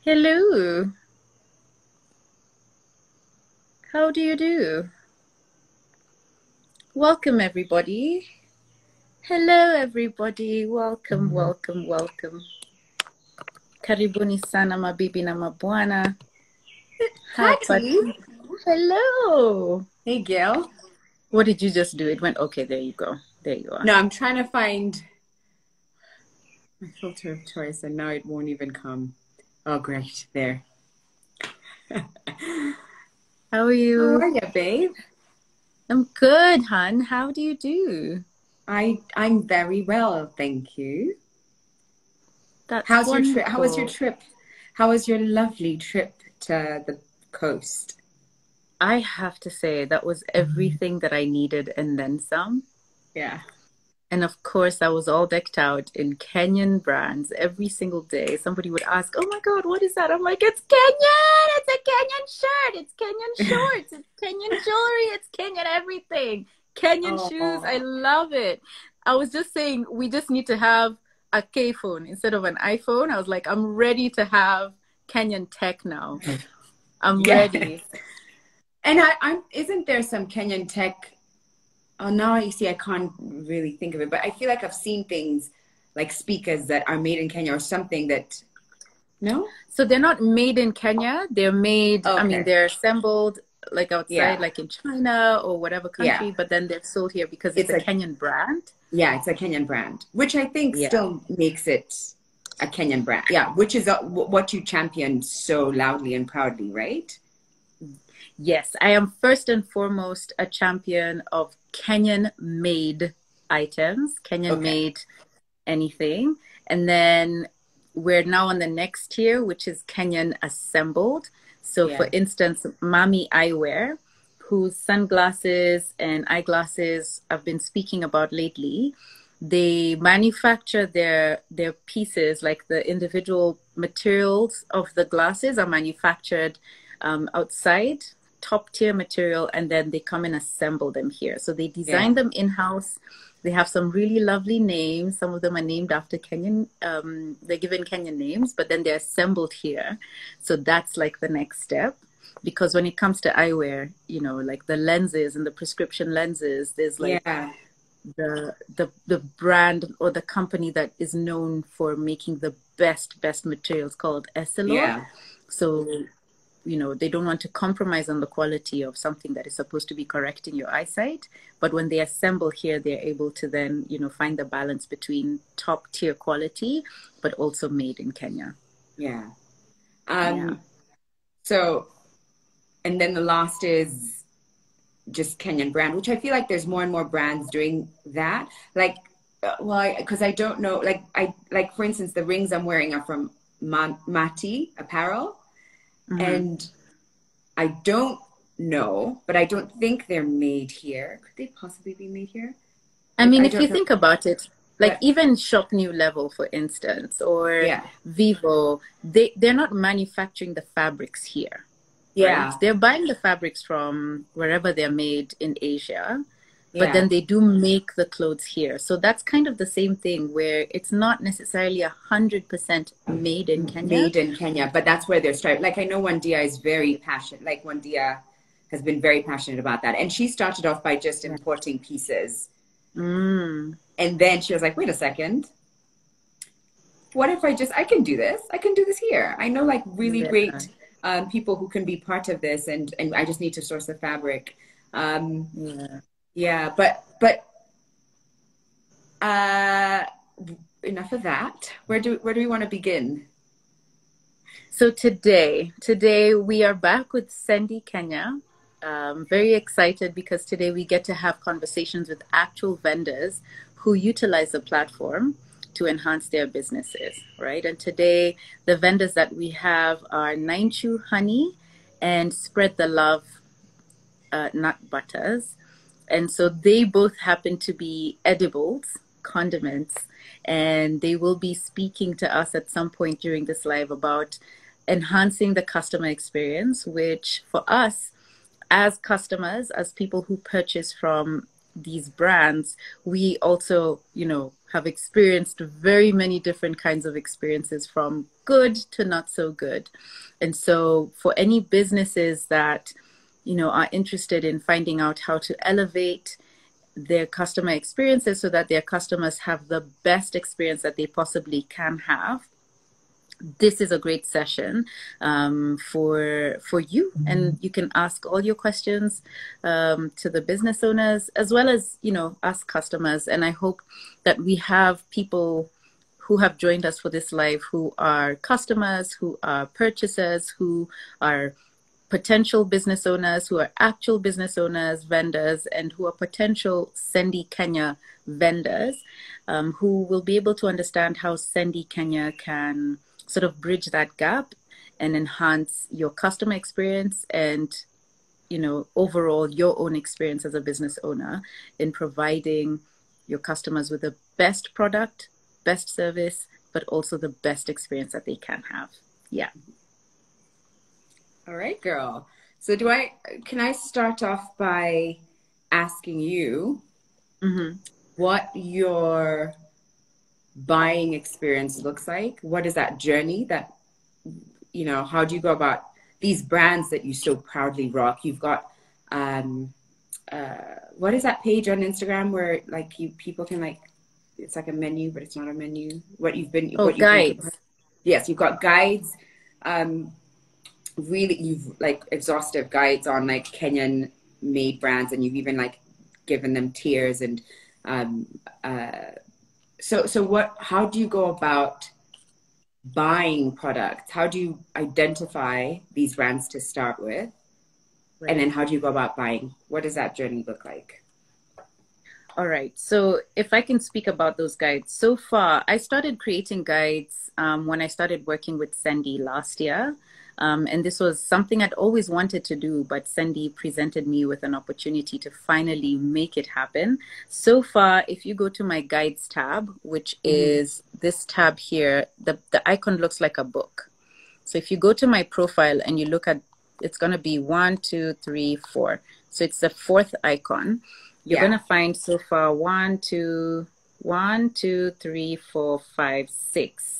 Hello, how do you do? Welcome, everybody. Hello, everybody. Welcome, welcome, welcome. Karibuni sana mabibi na mabwana. Hapa. Patty. Hello. Hey, Gail. What did you just do? It went, okay, there you go. There you are. No, I'm trying to find my filter of choice, and now it won't even come. Oh, great. There. How are you? How are you, babe? I'm good, hon. How do you do? I'm very well, thank you. That's How's your trip? How was your wonderful. trip? How was your lovely trip to the coast? I have to say, that was everything that I needed and then some. Yeah. And of course, I was all decked out in Kenyan brands every single day. Somebody would ask, "Oh my God, what is that?" I'm like, "It's Kenyan! It's a Kenyan shirt! It's Kenyan shorts! It's Kenyan jewelry! It's Kenyan everything! Kenyan shoes! I Oh, love it." I was just saying, we just need to have a K phone instead of an iPhone. I was like, I'm ready to have Kenyan tech now. I'm yes. ready. And I'm isn't there some Kenyan tech? Oh, now you see, I can't really think of it, but I feel like I've seen things like speakers that are made in Kenya or something that, no? So they're not made in Kenya. They're made, I mean, Okay. they're assembled like outside, Yeah. like in China or whatever Yeah. country, but then they're sold here because it's It's a a, Kenyan brand. yeah, it's a Kenyan brand, which I think Yeah. still makes it a Kenyan brand. Yeah. Which is what you champion so loudly and proudly, right? Yes, I am first and foremost a champion of Kenyan made items, Kenyan Okay. made anything. And then we're now on the next tier, which is Kenyan assembled. So, for Yeah. instance, Mami Eyewear, whose sunglasses and eyeglasses I've been speaking about lately, they manufacture their pieces, like the individual materials of the glasses are manufactured outside, top tier material, and then they come and assemble them here. So they design Yeah. them in house. They have some really lovely names. Some of them are named after Kenyan, they're given Kenyan names, but then they're assembled here. So that's like the next step. Because when it comes to eyewear, like the lenses and the prescription lenses, there's like Yeah. the brand or the company that is known for making the best materials called Essilor. Yeah. So they don't want to compromise on the quality of something that is supposed to be correcting your eyesight. But when they assemble here, they're able to then, find the balance between top tier quality, but also made in Kenya. Yeah. Yeah. Um, so, and then the last is just Kenyan brand, which I feel like there's more and more brands doing that. Like, well, because I don't know, like for instance, the rings I'm wearing are from Mati Apparel, Hmm. and I don't know, but I don't think they're made here. Could they possibly be made here? I mean, I if you don't know, think about it, like but even Shop New Level, for instance, or yeah, Vivo, they're not manufacturing the fabrics here, right? yeah, They're buying the fabrics from wherever they're made in Asia, but yeah, then they do make the clothes here. So that's kind of the same thing where it's not necessarily 100% made in Kenya. made in Kenya, but that's where they're starting. Like I know Wandia is very passionate. Like Wandia has been very passionate about that, and she started off by just Yeah. importing pieces. Mm, And then she was like, wait a second, what if I can do this? I can do this here. I know like really yeah, great people who can be part of this, and I just need to source the fabric. Um, yeah. yeah, but uh, enough of that. Where do we want to begin? So today we are back with Sendy Kenya. Very excited because today we get to have conversations with actual vendors who utilize the platform to enhance their businesses, right? And today the vendors that we have are Nine Chew Honey and Spread the Love Nut Butters. And so they both happen to be edibles, condiments, and they will be speaking to us at some point during this live about enhancing the customer experience, which for us as customers, as people who purchase from these brands, we also, you know, have experienced very many different kinds of experiences, from good to not so good. And so for any businesses that, you know, are interested in finding out how to elevate their customer experiences so that their customers have the best experience that they possibly can have, this is a great session for you, and you can ask all your questions to the business owners, as well as, you know, us customers. And I hope that we have people who have joined us for this live who are customers, who are purchasers, who are potential business owners, who are actual business owners, vendors, and who are potential Sendy Kenya vendors, who will be able to understand how Sendy Kenya can sort of bridge that gap and enhance your customer experience and, you know, overall your own experience as a business owner in providing your customers with the best product, best service, but also the best experience that they can have. Yeah. All right, girl. So can I start off by asking you what your buying experience looks like? What is that journey that, you know, how do you go about these brands that you so proudly rock? You've got, what is that page on Instagram where like people can like, it's like a menu, but it's not a menu. What you've been Guides. Yes, you've got guides. Really, you've like exhaustive guides on like Kenyan made brands, and you've even like given them tiers. And how do you go about buying products? How do you identify these brands to start with? Right. And then how do you go about buying? What does that journey look like? All right. So if I can speak about those guides, so far, I started creating guides when I started working with Sendy last year. And this was something I'd always wanted to do, but Sendy presented me with an opportunity to finally make it happen. So far, if you go to my guides tab, which is this tab here, the icon looks like a book. So if you go to my profile and you look at, it's going to be 1, 2, 3, 4. So it's the fourth icon. You're going to find so far 1, 2, 3, 4, 5, 6.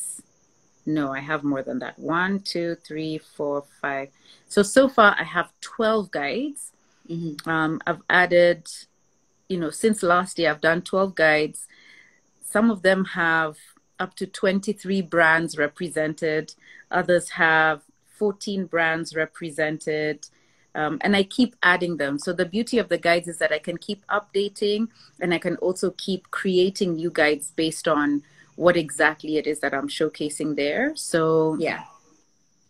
No, I have more than that. 1, 2, 3, 4, 5. So far I have 12 guides. I've added, you know, since last year, I've done 12 guides. Some of them have up to 23 brands represented. Others have 14 brands represented. And I keep adding them. So the beauty of the guides is that I can keep updating, and I can also keep creating new guides based on what exactly it is that I'm showcasing there. So yeah,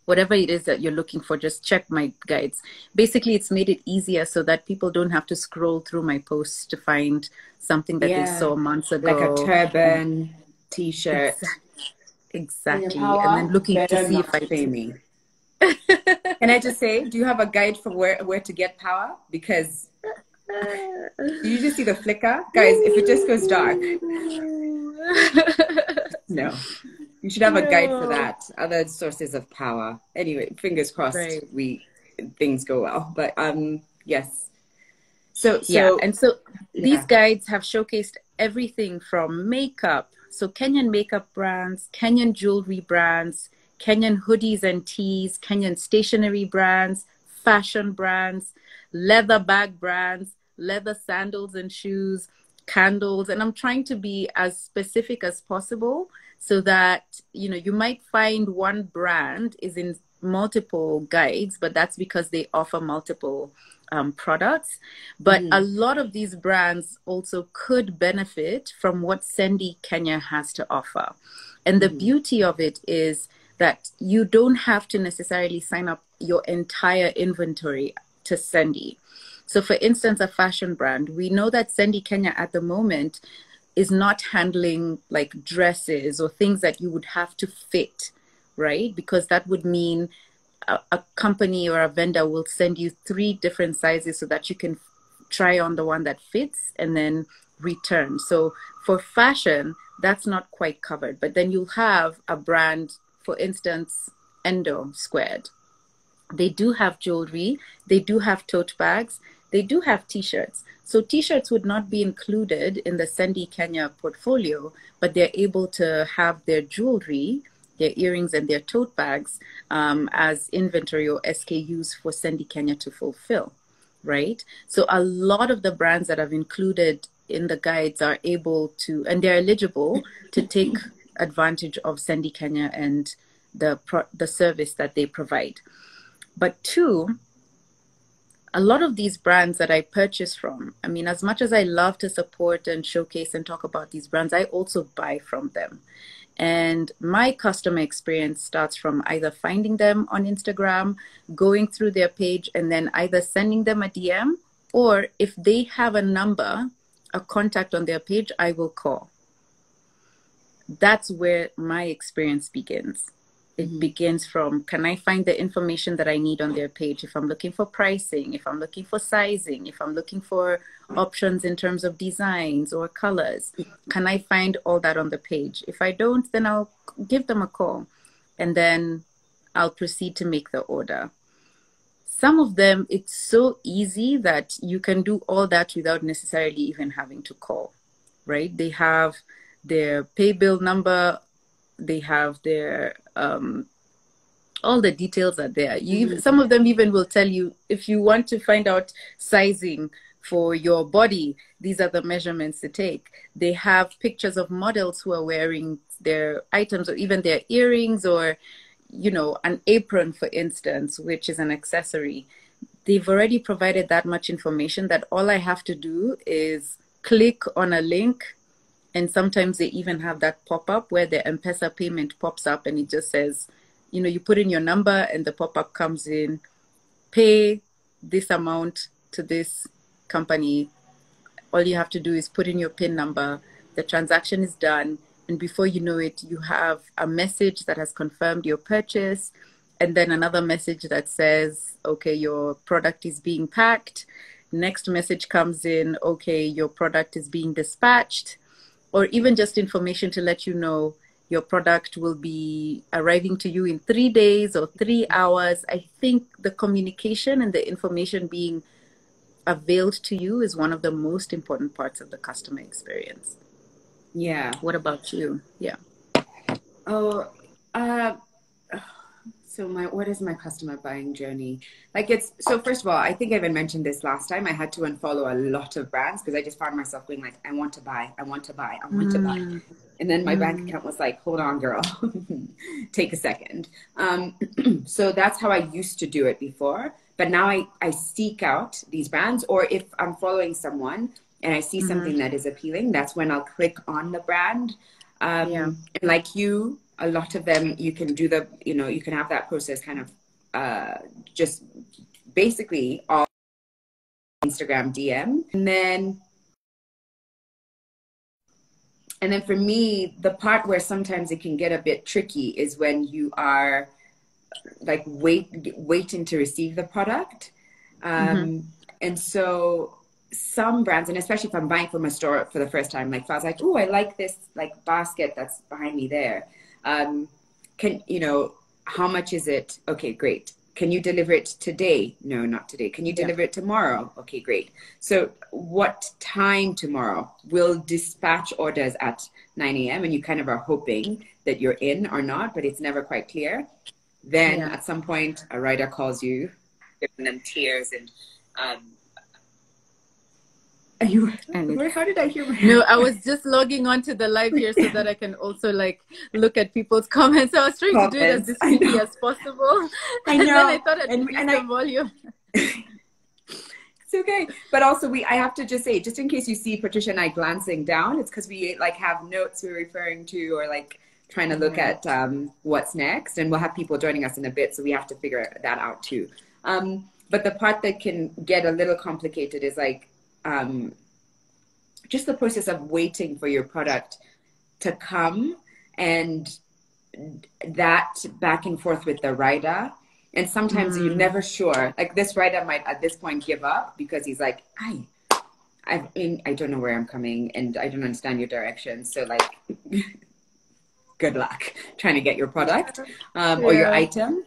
whatever it is that you're looking for, just check my guides. Basically, it's made it easier so that people don't have to scroll through my posts to find something that they saw months ago. Like a turban, t-shirt. Exactly. And then looking to see if I pay me. Can I just say, do you have a guide for where to get power? Because you just see the flicker. Guys, if it just goes dark. No. You should have a guide for that. Other sources of power. Anyway, fingers crossed things go well. But yes. So these guides have showcased everything from makeup. So Kenyan makeup brands, Kenyan jewelry brands, Kenyan hoodies and tees, Kenyan stationery brands, fashion brands, leather bag brands, leather sandals and shoes, candles. And I'm trying to be as specific as possible so that, you know, you might find one brand is in multiple guides, but that's because they offer multiple products. But a lot of these brands also could benefit from what Sendy Kenya has to offer. And the beauty of it is that you don't have to necessarily sign up your entire inventory to Sendy. So for instance, a fashion brand, we know that Sendy Kenya at the moment is not handling like dresses or things that you would have to fit, right? Because that would mean a company or a vendor will send you 3 different sizes so that you can try on the one that fits and then return. So for fashion, that's not quite covered. But then you'll have a brand, for instance, Endo Squared. They do have jewelry. They do have tote bags. they do have t-shirts. So t-shirts would not be included in the Sendy Kenya portfolio, but they're able to have their jewelry, their earrings and their tote bags as inventory or SKUs for Sendy Kenya to fulfill, right? So a lot of the brands that I've included in the guides are able to, and they're eligible to take advantage of Sendy Kenya and the service that they provide. But two, a lot of these brands that I purchase from, I mean, as much as I love to support and showcase and talk about these brands, I also buy from them. And my customer experience starts from either finding them on Instagram, going through their page, and then either sending them a DM, or if they have a number, a contact on their page, I will call. That's where my experience begins. It begins from, can I find the information that I need on their page? If I'm looking for pricing, if I'm looking for sizing, if I'm looking for options in terms of designs or colors, can I find all that on the page? If I don't, then I'll give them a call and then I'll proceed to make the order. Some of them, it's so easy that you can do all that without necessarily even having to call, right? They have their pay bill number, they have their all the details are there. Some of them even will tell you, if you want to find out sizing for your body, these are the measurements to take. They have pictures of models who are wearing their items, or even their earrings, or you know, an apron, for instance, which is an accessory. They've already provided that much information that all I have to do is click on a link. And sometimes they even have that pop-up where the M-Pesa payment pops up and it just says, you know, you put in your number and the pop-up comes in, pay this amount to this company. All you have to do is put in your PIN number. The transaction is done. And before you know it, you have a message that has confirmed your purchase. And then another message that says, okay, your product is being packed. Next message comes in, okay, your product is being dispatched. Or even just information to let you know your product will be arriving to you in 3 days or 3 hours. I think the communication and the information being availed to you is one of the most important parts of the customer experience. Yeah. What about you? Yeah. Oh, so what is my customer buying journey? Like so first of all, I think I even mentioned this last time. I had to unfollow a lot of brands because I just found myself going like, I want to buy, I want to buy, I want to buy. And then my bank account was like, hold on, girl, take a second. So that's how I used to do it before. But now I seek out these brands, or if I'm following someone and I see something that is appealing, that's when I'll click on the brand. And like you, a lot of them, you can do you can have that process kind of just basically all Instagram DM. And then for me, the part where sometimes it can get a bit tricky is when you are like waiting to receive the product. And so some brands, and especially if I'm buying from a store for the first time, like if I was like, oh, I like this like basket that's behind me there. How much is it? Okay, great. Can you deliver it today? No, not today. Can you deliver it tomorrow? Okay, great. So what time tomorrow? We'll dispatch orders at 9 a.m. and you kind of are hoping that you're in or not, but it's never quite clear. Then at some point, a rider calls you, giving them tears and how did I hear my No, I was just logging on to the live here so that I can also like look at people's comments. I was trying to do it as discreetly as possible. I know. And then I thought I'd increase the volume. It's okay. But also I have to just say, just in case you see Patricia and I glancing down, it's because we like have notes we're referring to or like trying to look at what's next. And we'll have people joining us in a bit. So we have to figure that out too. But the part that can get a little complicated is like, just the process of waiting for your product to come and that back and forth with the rider. And sometimes you're never sure. Like this rider might at this point give up because he's like, I don't know where I'm coming and I don't understand your direction. So like, good luck trying to get your product or your item.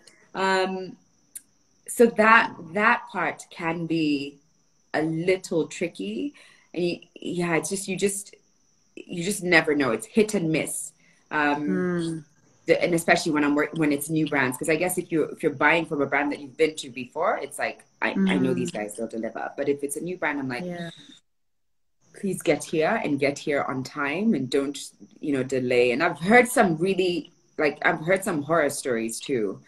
So that part can be a little tricky. And yeah, it's just you just never know. It's hit and miss. Mm, And especially when when it's new brands, because I guess if you're buying from a brand that you've been to before, it's like I know these mm, guys, they'll deliver. But if it's a new brand, I'm like, yeah. please get here and get here on time and don't delay. And I've heard some really, like, I've heard some horror stories too.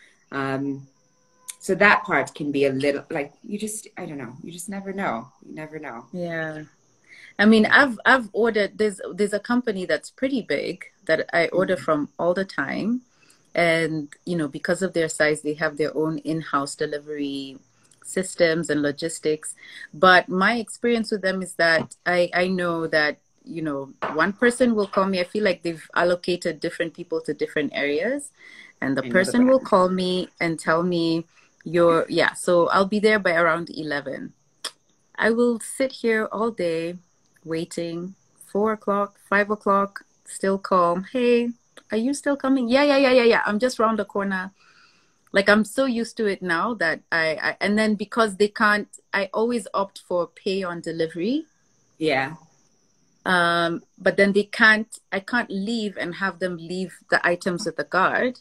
So that part can be a little like, I don't know, you just never know. You never know. Yeah. I mean, Yeah. I've ordered, there's a company that's pretty big that I order Mhm. from all the time. And, because of their size, they have their own in-house delivery systems and logistics. But my experience with them is that I know that, one person will call me. I feel like they've allocated different people to different areas. And the I know the person will brand. call me and tell me, yeah, so I'll be there by around 11. I will sit here all day waiting, 4 o'clock, 5 o'clock, still calm. Hey, are you still coming? Yeah, yeah, yeah, yeah, yeah. I'm just round the corner. Like I'm so used to it now that and then because they can't, I always opt for pay on delivery. Yeah. But then I can't leave and have them leave the items with the guard.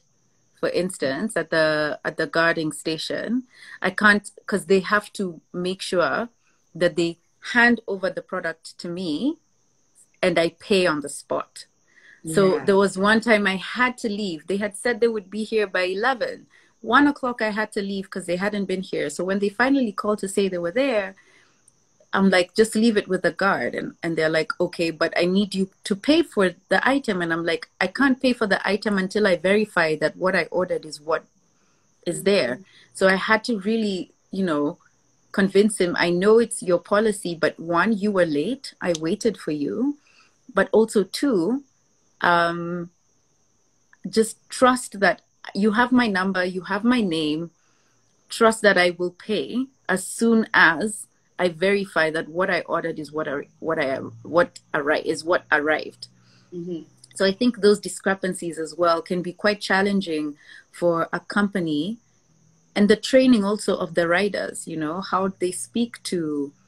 For instance, at the guarding station, I can't, because they have to make sure that they hand over the product to me and I pay on the spot. So Yeah. there was one time I had to leave. They had said they would be here by 11. 1 o'clock I had to leave because they hadn't been here. So when they finally called to say they were there, I'm like, just leave it with the guard. And they're like, okay, but I need you to pay for the item. And I'm like, I can't pay for the item until I verify that what I ordered is what is there. So I had to really, convince him, I know it's your policy, but one, you were late. I waited for you. But also two, just trust that you have my number, you have my name, trust that I will pay as soon as I verify that what I ordered is what arrived. Hmm. So I think those discrepancies as well can be quite challenging for a company, and the training also of the riders, how they speak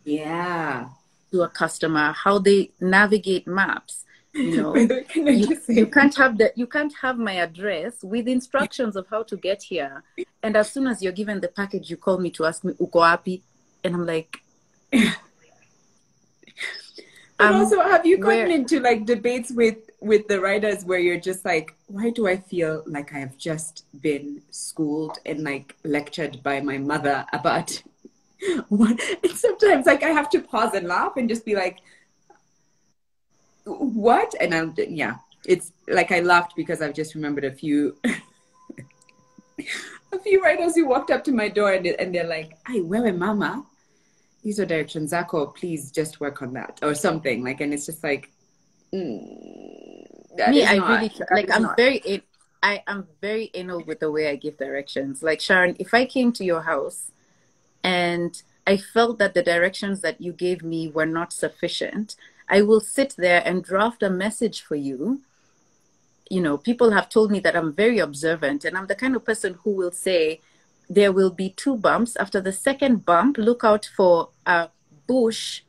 Yeah. to a customer, how they navigate maps. By the way, can I just say, You can't have my address with instructions of how to get here. And as soon as you're given the package, you call me to ask me uko wapi, and I'm like, but also, have you gotten where? into like debates with the writers where you're just like, why do I feel like I have just been schooled and like lectured by my mother about what? And sometimes like I have to pause and laugh and just be like, what? And yeah, it's like I laughed because I've just remembered a few writers who walked up to my door and they're like, "Ay, wewe mama, these are directions, Zako, please just work on that," or something like. And it's just like, that Me, is I not, really that like. is not. I am very anal with the way I give directions. Like Sharon, if I came to your house and I felt that the directions that you gave me were not sufficient, I will sit there and draft a message for you. People have told me that I'm very observant, and I'm the kind of person who will say, there will be 2 bumps. After the second bump, look out for a bush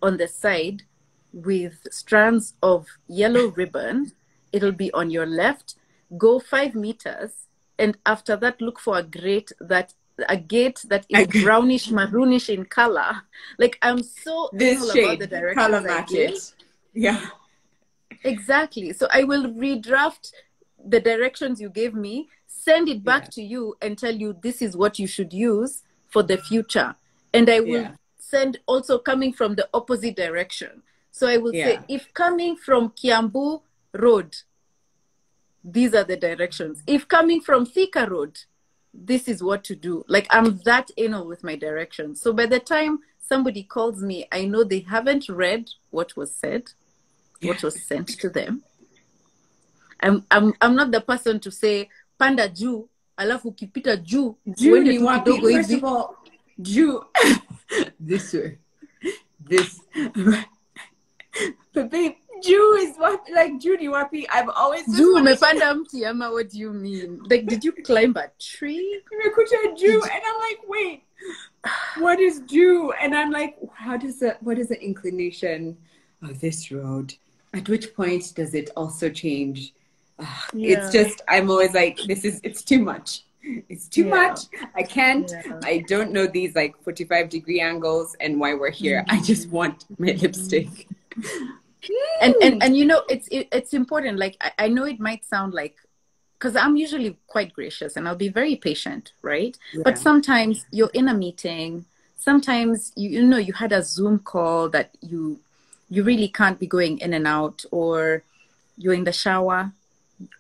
on the side with strands of yellow ribbon. It'll be on your left. Go 5 meters. And after that, look for a gate that is brownish maroonish in color. Like I'm so This anal about the shade, color directions I match give. it. Yeah. Exactly. So I will redraft the directions you gave me, send it Yeah. back to you and tell you this is what you should use for the future. And I will Yeah. send also coming from the opposite direction. So I will say, Yeah. if coming from Kiambu Road, these are the directions. If coming from Thika Road, this is what to do. Like I'm that anal with my directions. So by the time somebody calls me, I know they haven't read what was said, what was sent to them. I'm not the person to say panda juu alafu ukipita juu Juu uende ni tu wapi? kidogo First of hivi. all, Jew. This way. This. But babe, Jew is what, like Jew ni wapi? I've always just Juu wanted to know. umepanda mti ama, what do you mean? Like, did you climb a tree? Nimekuta Jew, Did you... and I'm like, wait. what is due? And I'm like, what is the inclination of this road? At which point does it also change? It's Yeah. just, I'm always like, it's too much. It's too Yeah. much. I can't, Yeah. I don't know these like 45-degree angles and why we're here. I just want my Mhm. lipstick. And you know, it's important. Like I know it might sound like, because I'm usually quite gracious and I'll be very patient, right? But Yeah. sometimes you're in a meeting, sometimes you know you had a Zoom call that you really can't be going in and out, or you're in the shower,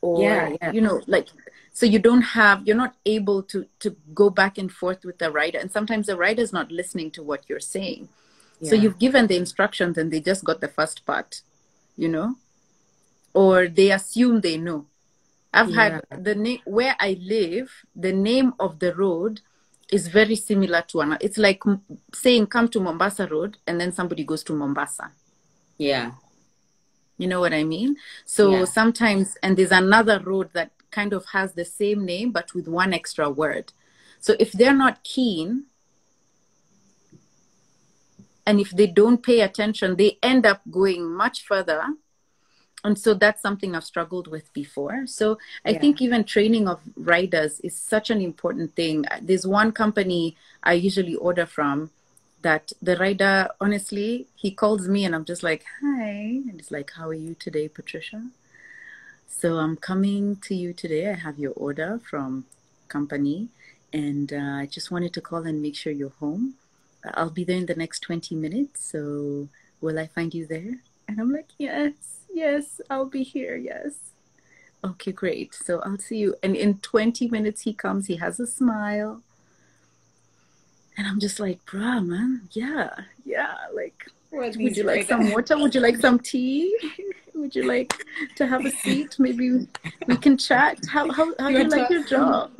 or Yeah. Yeah. you know, like, so you're not able to go back and forth with the writer, and sometimes the writer's not listening to what you're saying. So Yeah. you've given the instructions and they just got the first part, you know, or they assume they know. I've Yeah. had the name where I live, the name of the road is very similar to another. It's like saying come to Mombasa Road and then somebody goes to Mombasa. Yeah. You know what I mean? So Yeah. sometimes, and there's another road that kind of has the same name but with one extra word. So if they're not keen and if they don't pay attention, they end up going much further. And so that's something I've struggled with before. So I Yeah. think even training of riders is such an important thing. There's one company I usually order from that the rider, honestly, he calls me and I'm just like, hi. And he's like, how are you today, Patricia? So I'm coming to you today. I have your order from company and I just wanted to call and make sure you're home. I'll be there in the next 20 minutes. So will I find you there? And I'm like, yes, yes, I'll be here. Yes. Okay, great. So I'll see you. And in 20 minutes, he comes, he has a smile. And I'm just like, bruh, man, yeah, yeah. Like, Well, would these you like right. some water? Would you like some tea? Would you like to have a seat? Maybe we can chat. How You do you want like to? your job?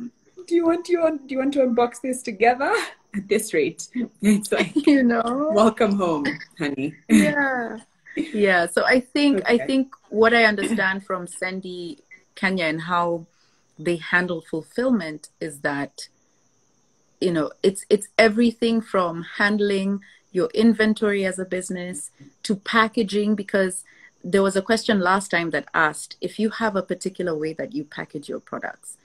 Do you want to unbox this together? At this rate, it's like You know? welcome home, honey. Yeah. Yeah. So I Okay. think what I understand from Sendy, Kenya, and how they handle fulfillment is that, you know, it's everything from handling your inventory as a business to packaging, because there was a question last time that asked if you have a particular way that you package your products,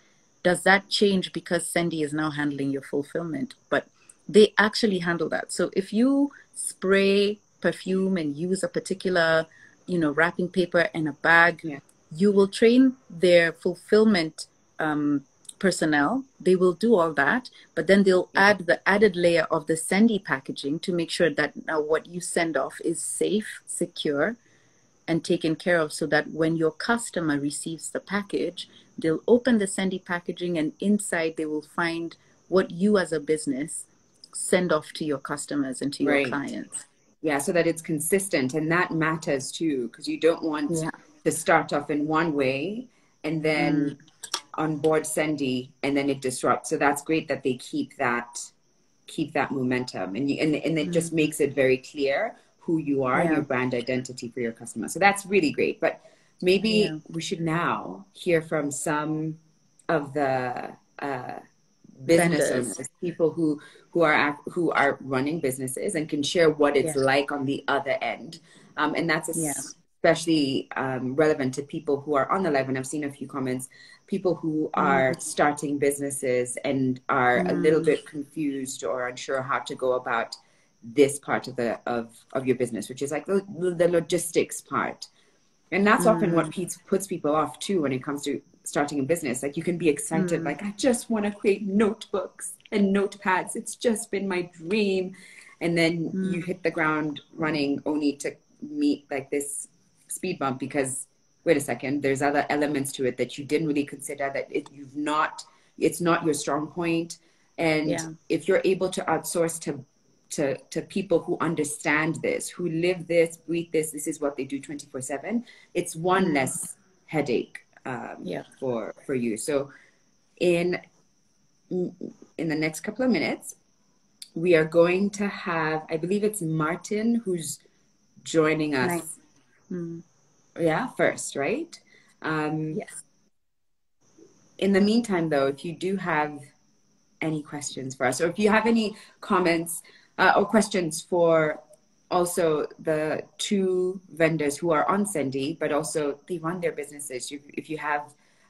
does that change because Sendy is now handling your fulfillment? But they actually handle that. So if you spray perfume and use a particular, you know, wrapping paper and a bag, Yeah. you will train their fulfillment personnel. They will do all that, but then they'll Yeah. add the added layer of the Sendy packaging to make sure that now what you send off is safe, secure, and taken care of, so that when your customer receives the package, they'll open the Sendy packaging and inside they will find what you as a business send off to your customers and to your Right. clients. Yeah. So that it's consistent, and that matters too, because you don't want Yeah. to start off in one way and then Mm. on board Sendy and then it disrupts. So that's great that they keep that momentum, and it just Mm. makes it very clear who you are and your Yeah. brand identity for your customer. So that's really great. But maybe Yeah. we should now hear from some of the business Vendors. owners, people who are running businesses and can share what it's Yeah. like on the other end, and that's Yeah. especially relevant to people who are on the live. And I've seen a few comments, people who are Mm. starting businesses and are a little Mm. bit confused or unsure how to go about this part of of your business, which is like the logistics part. And that's often what Mm. puts people off too when it comes to starting a business. Like you can be excited, Mm. like, I just want to create notebooks and notepads. It's just been my dream. And then you Mm. hit the ground running only to meet like this speed bump because, wait a second, there's other elements to it that you didn't really consider, that it's not your strong point. And Yeah. if you're able to outsource to people who understand this, who live this, breathe this is what they do 24/7, it's one Mm. less headache Yeah. for you. So in the next couple of minutes, we are going to have, I believe it's Martin who's joining Nice. us. Mm. Yeah, first, right? Um, Yes. in the meantime, though, if you do have any questions for us, or if you have any comments or questions for also the two vendors who are on Sendy, but also they run their businesses. If you have,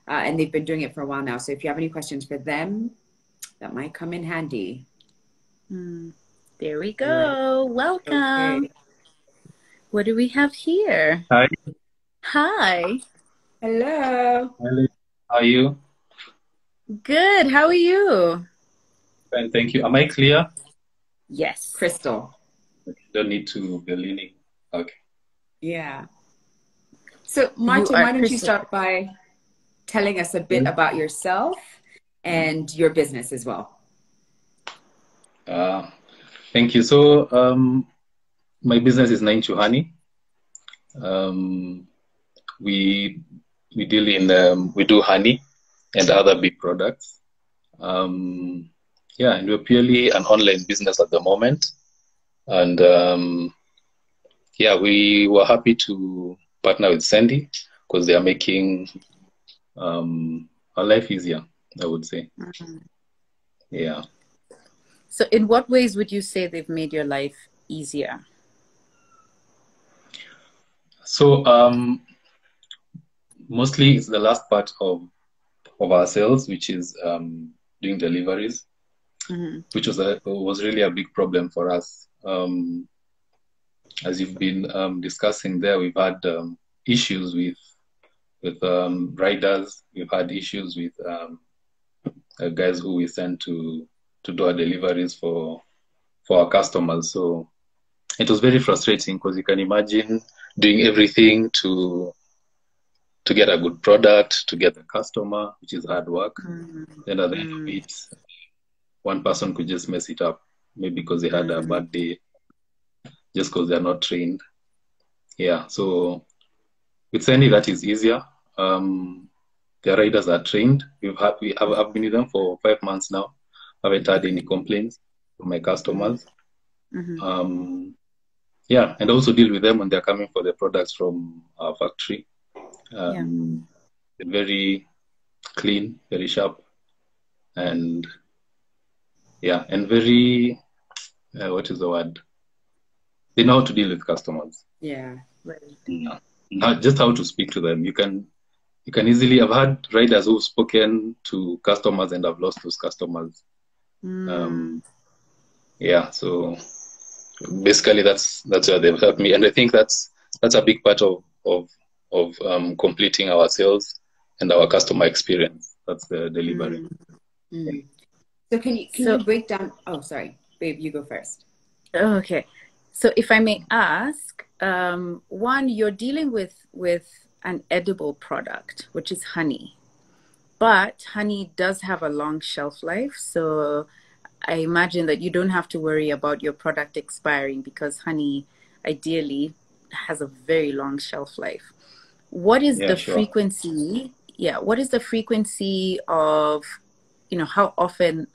and they've been doing it for a while now. So if you have any questions for them, that might come in handy. There we Right. go. Welcome. Okay. What do we have here? Hi, Hi. Hello. Ellie. How are you? Good. How are you? Fine, thank you. Am I clear? Yes. Crystal. Don't need to be leaning. Okay. Yeah. So You Martin, are why don't you Crystal. start by telling us a bit Well, about yourself and your business as well? Uh, thank you. So, my business is Nine to Honey. Um, we we deal in we do honey and other big products. Um, yeah, and we're purely an online business at the moment. And yeah, we were happy to partner with Sandy because they are making our life easier, I would say. Yeah. So, in what ways would you say they've made your life easier? So mostly it's the last part of our sales, which is doing deliveries, which was really a big problem for us. As you've been discussing there, we've had issues with riders. We've had issues with guys who we send to do our deliveries for our customers. So it was very frustrating because you can imagine doing everything to get a good product, to get the customer, which is hard work. Then at the end of it, one person could just mess it up, maybe because they had a bad day, just because they're not trained. Yeah, so with Sendy, that is easier. The riders are trained. I've been with them for 5 months now. I haven't had any complaints from my customers. Yeah, and also deal with them when they're coming for the products from our factory. Yeah. They're very clean, very sharp, and yeah, and very what is the word? They know how to deal with customers. Yeah. Right. Yeah. Just how to speak to them. You can easily. I've had riders who've spoken to customers and have lost those customers. Yeah, so basically that's where they've helped me, and I think that's a big part of completing our sales and our customer experience. That's the delivery. So can you So, break down? Oh, sorry, babe, you go first. okay. So, if I may ask, one, you're dealing with an edible product, which is honey, but honey does have a long shelf life. So, I imagine that you don't have to worry about your product expiring because honey ideally has a very long shelf life. What is Yeah, the sure. frequency? Yeah, what is the frequency of, how often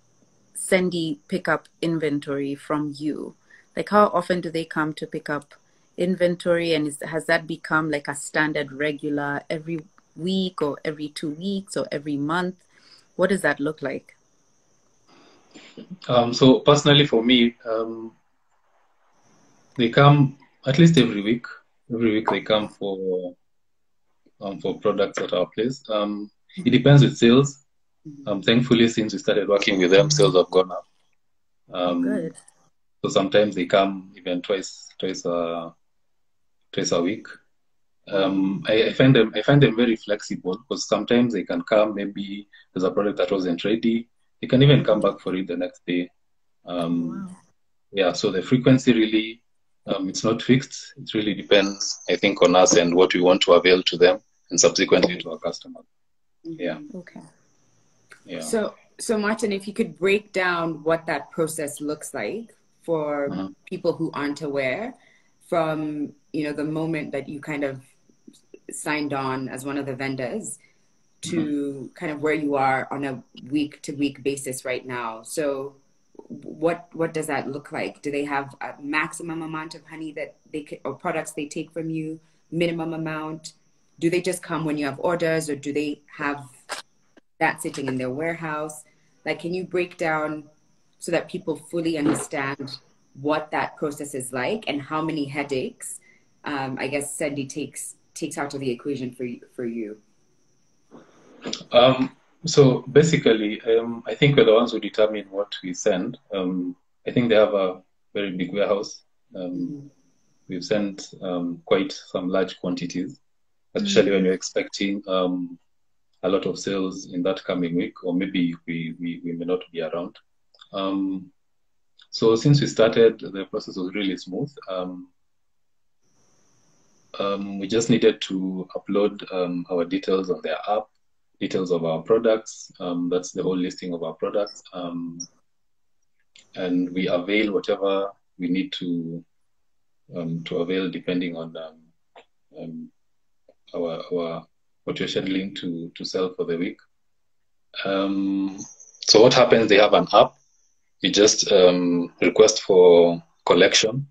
Sendy pick up inventory from you? Like, how often do they come to pick up inventory? And has that become like a standard regular every week or every 2 weeks or every month? What does that look like? So personally for me, they come at least every week. Every week they come for products at our place. It depends with sales. Thankfully, since we started working with them, sales have gone up. Oh, Um, good. so sometimes they come even twice a week. I find them very flexible because sometimes they can come. Maybe there's a product that wasn't ready. They can even come back for it the next day. Oh, Um, wow. yeah, so the frequency really, it's not fixed. It really depends, I think, on us and what we want to avail to them and subsequently to our customers. Yeah, Okay. yeah. So Martin, if you could break down what that process looks like for Mhm. people who aren't aware, from the moment that you kind of signed on as one of the vendors to kind of where you are on a week to week basis right now. So what does that look like? Do they have a maximum amount of honey that or products they take from you, minimum amount? Do they just come when you have orders, or do they have that sitting in their warehouse? Like, can you break down so that people fully understand what that process is like and how many headaches, I guess, Sendy takes out of the equation for you? So basically, I think we're the ones who determine what we send. I think they have a very big warehouse. Mm-hmm. We've sent quite some large quantities, especially when you're expecting a lot of sales in that coming week, or maybe we may not be around. So since we started, the process was really smooth. We just needed to upload our details on their app, details of our products. That's the whole listing of our products. And we avail whatever we need to avail depending on our what we're scheduling to sell for the week. So what happens? They have an app. You just request for collection,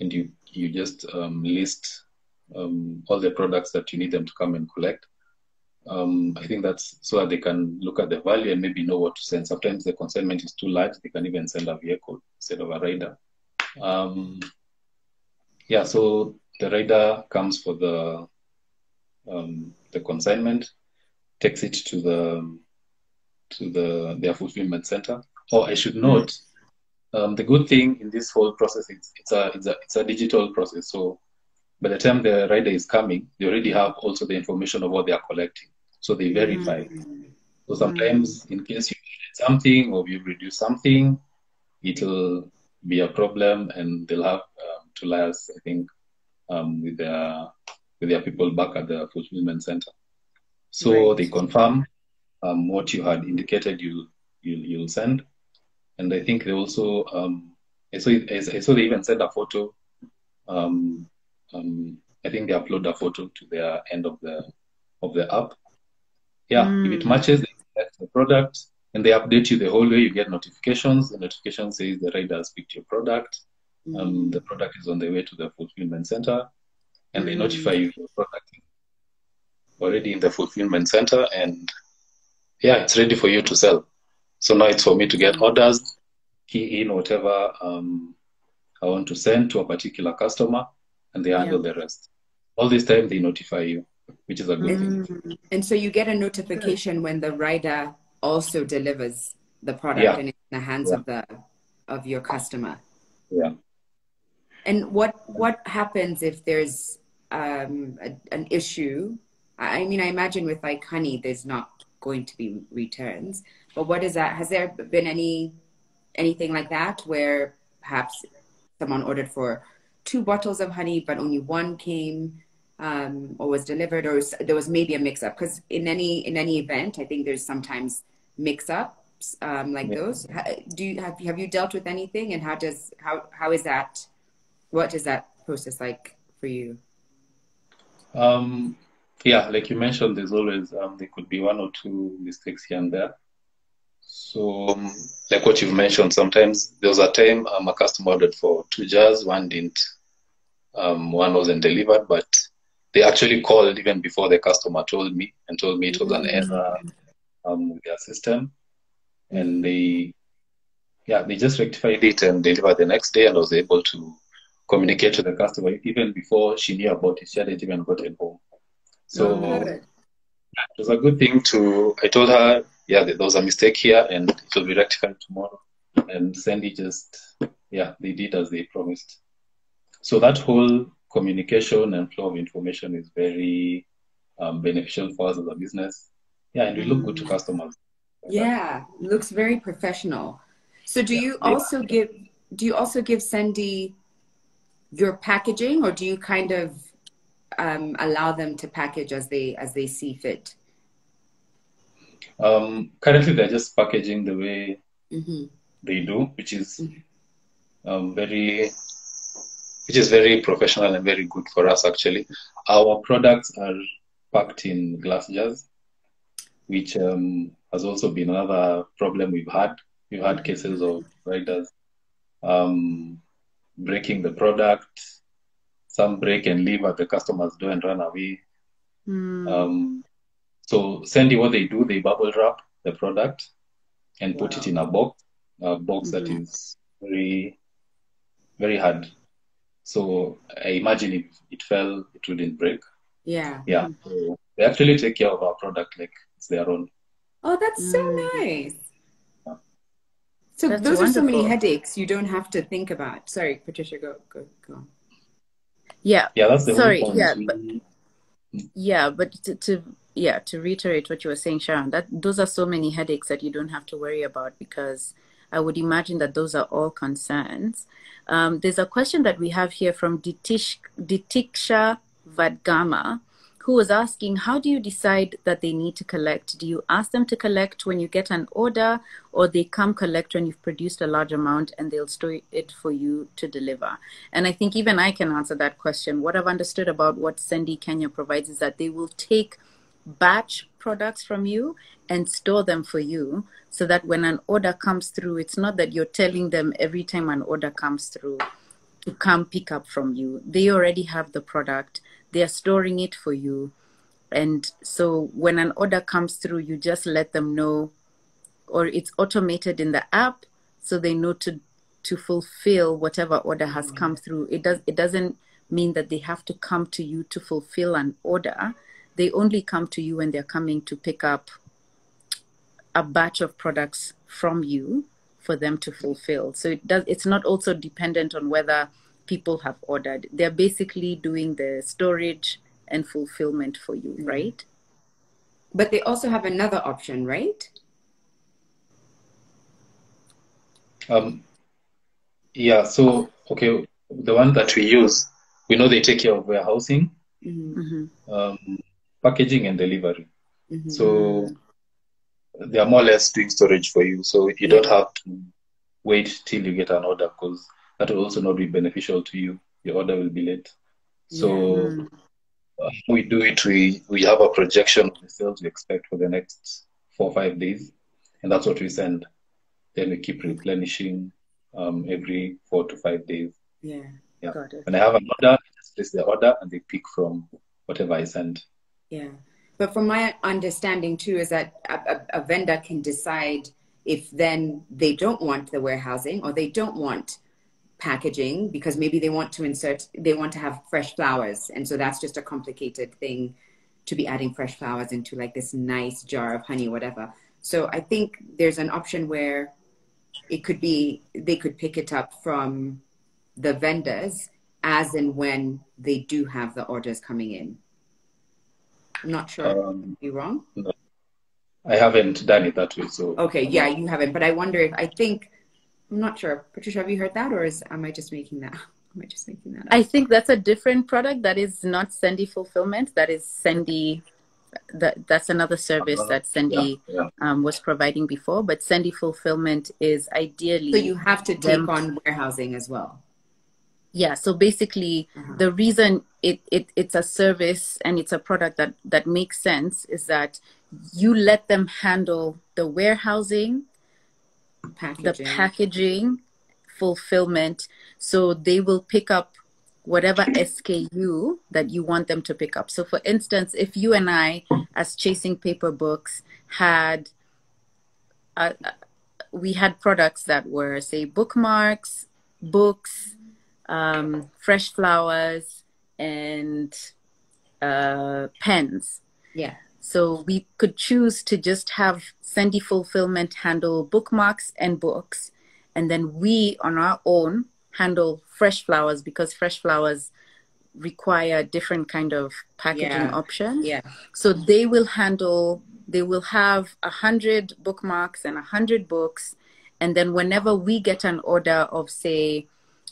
and you just list all the products that you need them to come and collect. I think that's so that they can look at the value and maybe know what to send. Sometimes the consignment is too large; they can even send a vehicle instead of a rider. Yeah, so the rider comes for the consignment, takes it to their fulfillment center. Oh, I should note, the good thing in this whole process is it's a digital process. So by the time the rider is coming, they already have also the information of what they are collecting. So they verify. So sometimes, in case you did something or you reduce something, it'll be a problem, and they'll have to liaise, I think, with their people back at the fulfillment center. So they confirm what you had indicated you'll send, and I think they also I saw they even send a photo. I think they upload a photo to their end of the app. Yeah, if it matches, they select the product and they update you the whole way. You get notifications. The notification says the rider has picked your product. The product is on the way to the fulfillment center, and they notify you the product is already in the fulfillment center, and yeah, it's ready for you to sell. So now it's for me to get orders, key in whatever I want to send to a particular customer, and they handle the rest. All this time they notify you, which is a good thing. And so you get a notification when the rider also delivers the product and it's in the hands of your customer. Yeah. And what happens if there's an issue? I mean, I imagine with like honey, there's not going to be returns. But what is that? Has there been anything like that where perhaps someone ordered for 2 bottles of honey, but only 1 came or was delivered, or there was maybe a mix-up? Because in any event, I think there's sometimes mix-ups like those. Have you dealt with anything, and how is that? What is that process like for you? Yeah, like you mentioned, there's always there could be 1 or 2 mistakes here and there. So, like what you've mentioned, sometimes there was a time a customer ordered for 2 jars, one didn't, one wasn't delivered, but they actually called even before the customer told me it was an error with their system, and they just rectified it and delivered the next day, and was able to communicate to the customer even before she knew about it. She hadn't even gotten home. So it was a good thing I told her, yeah, there was a mistake here and it will be rectified tomorrow. And Sendy they did as they promised. So that whole communication and flow of information is very beneficial for us as a business. Yeah, and we look good to customers. Yeah, looks very professional. So do you also give Sendy your packaging, or do you kind of allow them to package as they see fit? Currently, they're just packaging the way they do, which is very professional and very good for us. Actually, our products are packed in glass jars, which has also been another problem we've had. We've had cases of riders breaking the product. Some break and leave at the customer's door and run away. So Sendy, what they do, they bubble wrap the product, and put it Wow. in a box that is very, very hard. So I imagine if it fell, it wouldn't break. Yeah. Yeah. So they actually take care of our product like it's their own. Oh, that's so Mm, nice. Yeah. So that's those are so many wonderful. headaches you don't have to think about. Sorry, Patricia, go on. Yeah. Yeah, that's the whole Sorry. point. Yeah, but to reiterate what you were saying, Sharon, that those are so many headaches that you don't have to worry about, because I would imagine that those are all concerns. There's a question that we have here from Ditiksha Vadgama, who was asking, how do you decide that they need to collect? Do you ask them to collect when you get an order, or they come collect when you've produced a large amount and they'll store it for you to deliver? And I think even I can answer that question. What I've understood about what Sendy Kenya provides is that they will take batch products from you and store them for you, so that when an order comes through, it's not that you're telling them every time an order comes through to come pick up from you. They already have the product, they are storing it for you. And so when an order comes through, you just let them know, or it's automated in the app, so they know to fulfill whatever order has come through. It doesn't mean that they have to come to you to fulfill an order. They only come to you when they're coming to pick up a batch of products from you for them to fulfill. So it's not also dependent on whether people have ordered. They're basically doing the storage and fulfillment for you, right? But they also have another option, right? Yeah, so okay, the one that we use, we know they take care of warehousing, um, packaging, and delivery. So they are more or less doing storage for you. So you don't Yeah. have to wait till you get an order, because that will also not be beneficial to you. Your order will be late. Yeah. So we do it, we have a projection of the sales we expect for the next 4 or 5 days, and that's what we send. Then we keep replenishing every 4 to 5 days. Yeah. Yeah. Got it. When I have an order, I just place the order and they pick from whatever I send. Yeah. But from my understanding too, is that a vendor can decide if then they don't want the warehousing or they don't want packaging, because maybe they want to have fresh flowers. And so that's just a complicated thing to be adding fresh flowers into like this nice jar of honey, whatever. So I think there's an option where it could be, they could pick it up from the vendors as and when they do have the orders coming in. I'm not sure. You wrong? No, I haven't done it that way, so Okay, I'm yeah, not. you haven't. But I wonder if, I'm not sure. Patricia, have you heard that, or am I just making that? Am I just making that up? I think that's a different product. That is not Sendy Fulfillment. That is Sendy. That's another service that Yeah, Sendy yeah. was providing before. But Sendy Fulfillment is So ideally you have to take them. on warehousing as well. Yeah. So basically, the reason it's a service and it's a product that makes sense is that you let them handle the warehousing, the packaging, fulfillment. So they will pick up whatever SKU that you want them to pick up. So for instance, if you and I, as Chasing Paper Books, had we had products that were, say, bookmarks, books, fresh flowers, and pens. Yeah. So we could choose to just have Sendy Fulfillment handle bookmarks and books, and then we on our own handle fresh flowers, because fresh flowers require different kind of packaging options. Yeah. So they will have 100 bookmarks and 100 books, and then whenever we get an order of, say,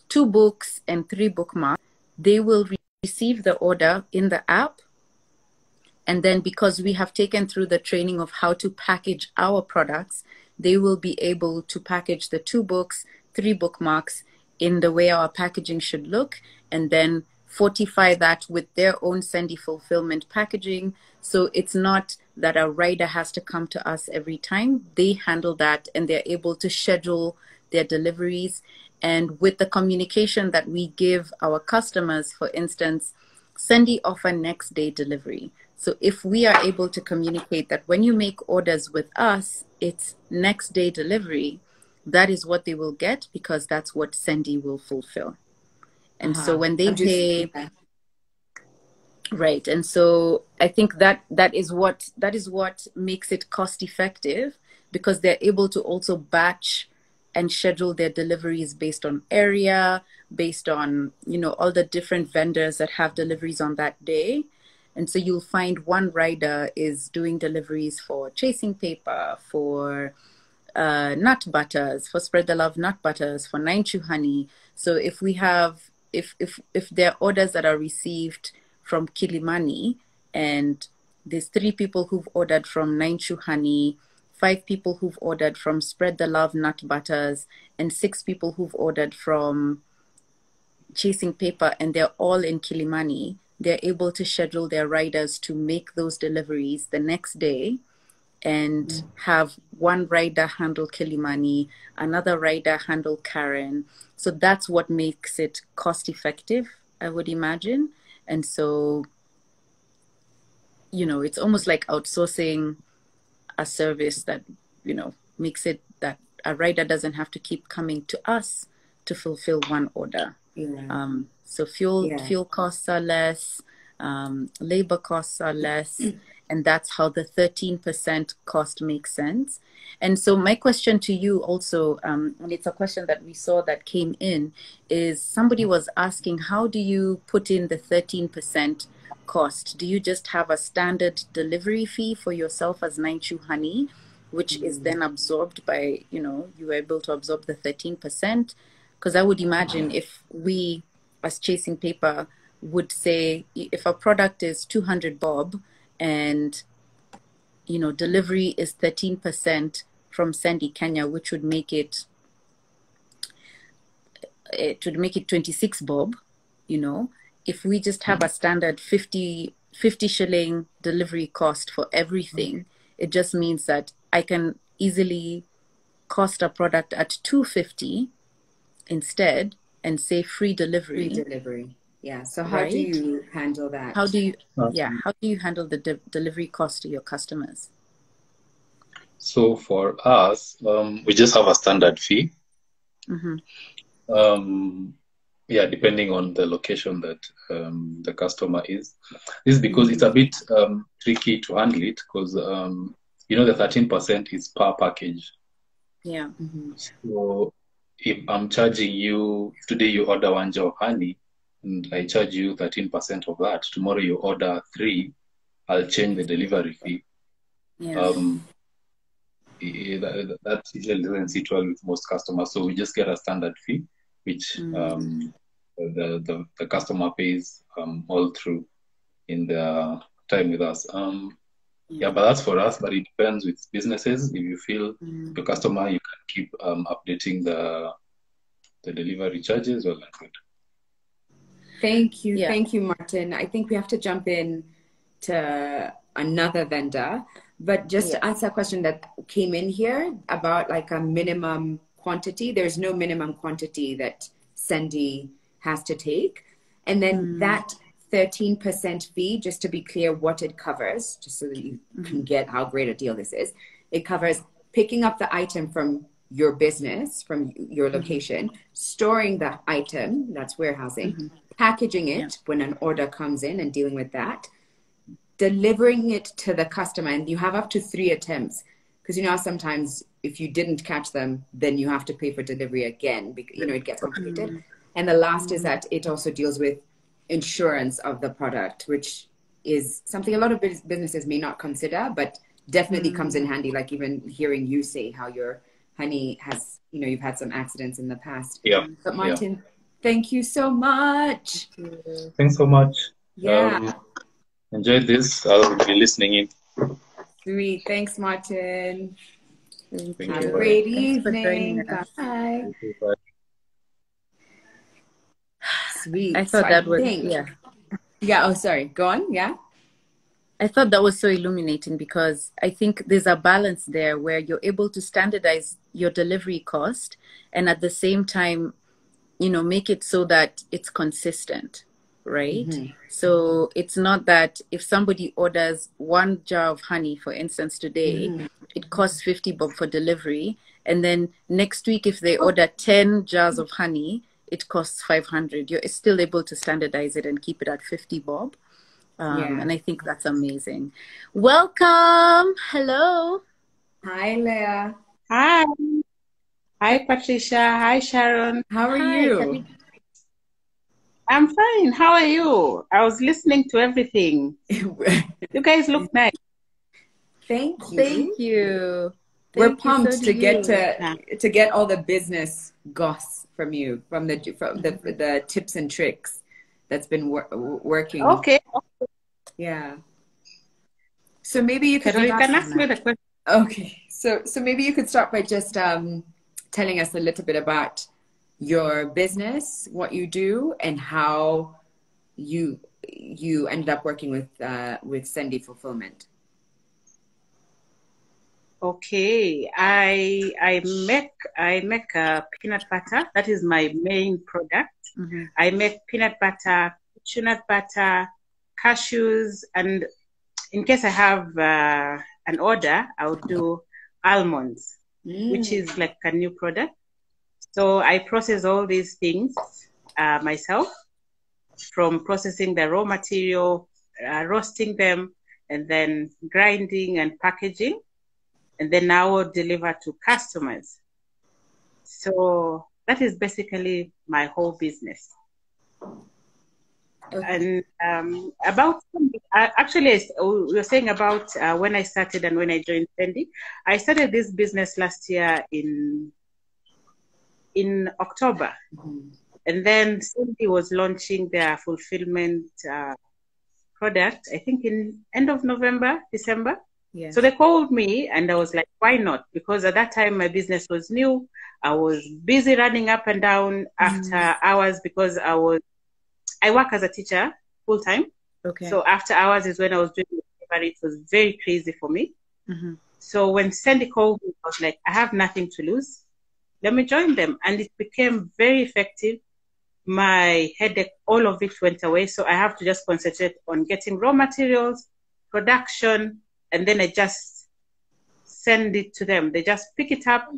2 books and 3 bookmarks, they will receive the order in the app. And then because we have taken through the training of how to package our products, they will be able to package the 2 books, 3 bookmarks in the way our packaging should look, and then fortify that with their own Sendy Fulfillment packaging. So it's not that a rider has to come to us every time. They handle that and they're able to schedule their deliveries. And with the communication that we give our customers, for instance, Sendy offer next day delivery. So if we are able to communicate that when you make orders with us, it's next day delivery, that is what they will get because that's what Sendy will fulfill. And so when they I'm just, pay, yeah. right, and so I think that is what makes it cost effective because they're able to also batch and schedule their deliveries based on area, based on, you know, all the different vendors that have deliveries on that day. And so you'll find one rider is doing deliveries for chasing paper, for nut butters, for spread the love nut butters, for nine chew honey. So if we have, if there are orders that are received from Kilimani, and there's 3 people who've ordered from nine chew honey, 5 people who've ordered from spread the love nut butters, and 6 people who've ordered from chasing paper, and they're all in Kilimani, they're able to schedule their riders to make those deliveries the next day and have one rider handle Kilimani, another rider handle Karen. So that's what makes it cost effective, I would imagine. And so, you know, it's almost like outsourcing a service that, you know, makes it that a rider doesn't have to keep coming to us to fulfill one order. Yeah. So fuel costs are less, labor costs are less, and that's how the 13% cost makes sense. And so my question to you also, and it's a question that we saw that came in, is somebody was asking, how do you put in the 13% cost? Do you just have a standard delivery fee for yourself as nine chew honey, which is then absorbed by, you know, you are able to absorb the 13%? Because I would imagine if we, as chasing paper, would say if a product is 200 bob and, you know, delivery is 13% from Sendy Kenya, which would make it 26 bob, you know, if we just have a standard 50 shilling delivery cost for everything, it just means that I can easily cost a product at 250 instead and say free delivery. Free delivery. Yeah. So how Right? do you handle that? How do you handle the delivery cost to your customers? So for us, we just have a standard fee. Yeah, depending on the location that the customer is. This is because it's a bit tricky to handle it because you know the 13% is per package. Yeah. So if I'm charging you, if today you order 1 jar of honey and I charge you 13% of that, tomorrow you order 3, I'll change the delivery fee. Yes. That usually doesn't sit well with most customers, so we just get a standard fee, which the customer pays all through in the time with us. Yeah, but that's for us, but it depends with businesses. If you feel your customer, you can keep updating the delivery charges, well and good. Thank you. Yeah. Thank you, Martin. I think we have to jump in to another vendor, but just to answer a question that came in here about like a minimum quantity, there's no minimum quantity that Sendy has to take. And then that 13% fee, just to be clear what it covers, just so that you can get how great a deal this is, it covers picking up the item from your business, from your location, storing the item, that's warehousing, packaging it when an order comes in and dealing with that, delivering it to the customer, and you have up to 3 attempts, because you know sometimes if you didn't catch them, then you have to pay for delivery again, because you know it gets complicated. And the last is that it also deals with insurance of the product, which is something a lot of businesses may not consider, but definitely comes in handy. Like even hearing you say how your honey has, you know, you've had some accidents in the past. Yeah. But Martin, thank you so much. Thanks so much. Yeah. Enjoyed this. I'll be listening in. Sweet. Thanks, Martin. Thank Have you. a great Thanks for evening. joining us. Bye. Bye. Sweet. I thought So that I was think, yeah. Oh, sorry. Go on. Yeah. I thought that was so illuminating because I think there's a balance there where you're able to standardize your delivery cost and at the same time, you know, make it so that it's consistent. right? Mm-hmm. So it's not that if somebody orders 1 jar of honey, for instance, today, Mm-hmm. it costs 50 bob for delivery. And then next week, if they order 10 jars of honey, it costs 500. You're still able to standardize it and keep it at 50 bob. Yeah. And I think that's amazing. Welcome. Hello. Hi, Leah. Hi. Hi, Patricia. Hi, Sharon. How are Hi. you? I'm fine. How are you? I was listening to everything. You guys look nice. Thank you. Thank you. We're Thank you. pumped So do to get you. to get all the business goss from you, from the tips and tricks that's been working. Okay. Yeah. So maybe you could So you start. can ask me the question. Okay. So maybe you could start by just telling us a little bit about your business, what you do, and how you ended up working with Sendy Fulfillment. Okay. I make peanut butter. That is my main product. Mm-hmm. I make peanut butter, nut butter, cashews, and in case I have an order, I'll do almonds, which is like a new product. So I process all these things myself, from processing the raw material, roasting them, and then grinding and packaging. And then I will deliver to customers. So that is basically my whole business. Okay. And about actually, we were saying about when I started and when I joined Sendy. I started this business last year in October, and then Sendy was launching their fulfillment product. I think in end of November, December. Yes. So they called me, and I was like, "Why not?" Because at that time my business was new. I was busy running up and down after hours because I work as a teacher full time. Okay. So after hours is when I was doing delivery. It was very crazy for me. Mm-hmm. So when Sendy called me, I was like, I have nothing to lose. Let me join them. And it became very effective. My headache, all of it went away. So I have to just concentrate on getting raw materials, production, and then I just send it to them. They just pick it up.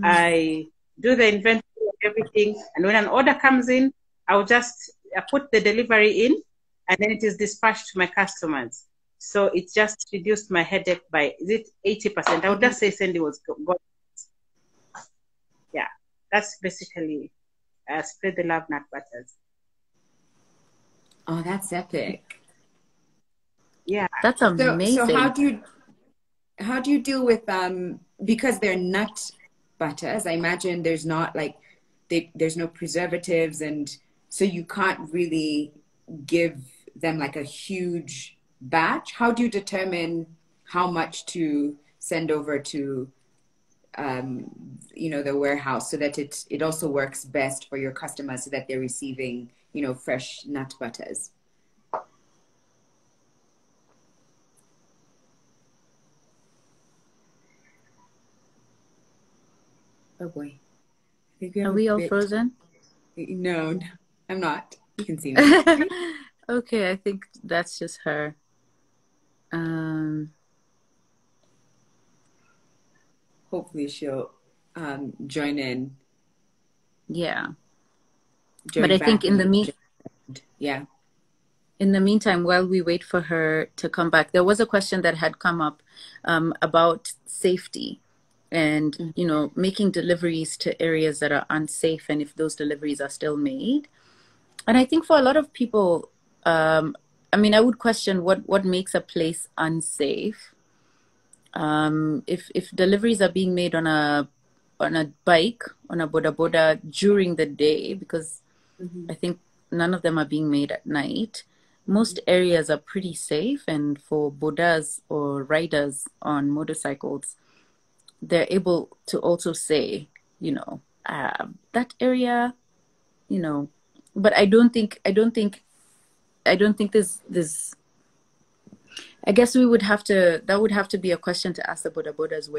I do the inventory of everything. And when an order comes in, I'll just put the delivery in, and then it is dispatched to my customers. So it just reduced my headache by, is it 80%? I would just say Sendy was good. Yeah, that's basically spread the love nut butters. Oh, that's epic. Yeah, that's amazing. So how do you deal with because they're nut butters? I imagine there's not like there's no preservatives, and so you can't really give them like a huge batch. How do you determine how much to send over to the warehouse so that it also works best for your customers, so that they're receiving fresh nut butters? Oh boy, I think Are we all frozen? No, I'm not. You can see me. Okay, I think that's just her. Hopefully she'll join in. Yeah. Join but I think in the in the meantime, while we wait for her to come back, there was a question that had come up about safety and, making deliveries to areas that are unsafe, and if those deliveries are still made. And I think for a lot of people, I would question what makes a place unsafe. If deliveries are being made on a bike, on a boda boda during the day, because I think none of them are being made at night. Most areas are pretty safe, and for bodas or riders on motorcycles, they're able to also say, that area, but I don't think there's I guess that would have to be a question to ask the boda bodas,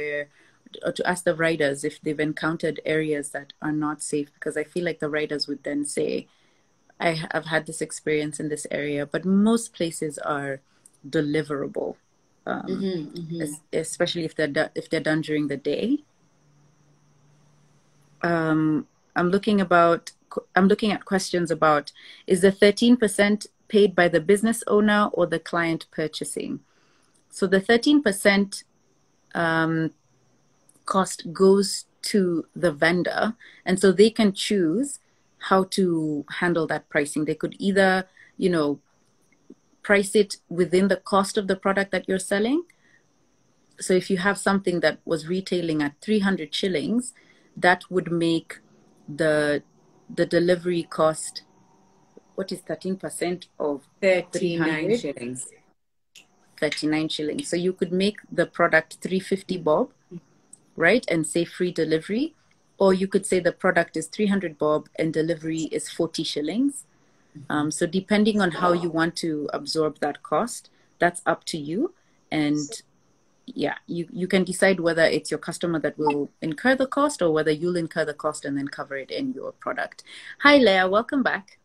or to ask the riders if they've encountered areas that are not safe, because I feel like the riders would then say, I've had this experience in this area, but most places are deliverable, especially if they're done during the day. I'm looking at questions about, is the 13% paid by the business owner or the client purchasing? So the 13% cost goes to the vendor, and so they can choose how to handle that pricing. They could either, price it within the cost of the product that you're selling. So if you have something that was retailing at 300 shillings, that would make the delivery cost, what is 13% of 39 shillings? 39 shillings. So you could make the product 350 bob, right? And say free delivery. Or you could say the product is 300 bob and delivery is 40 shillings. So depending on how you want to absorb that cost, that's up to you. And yeah, you can decide whether it's your customer that will incur the cost or whether you'll incur the cost and then cover it in your product. Hi, Leah. Welcome back.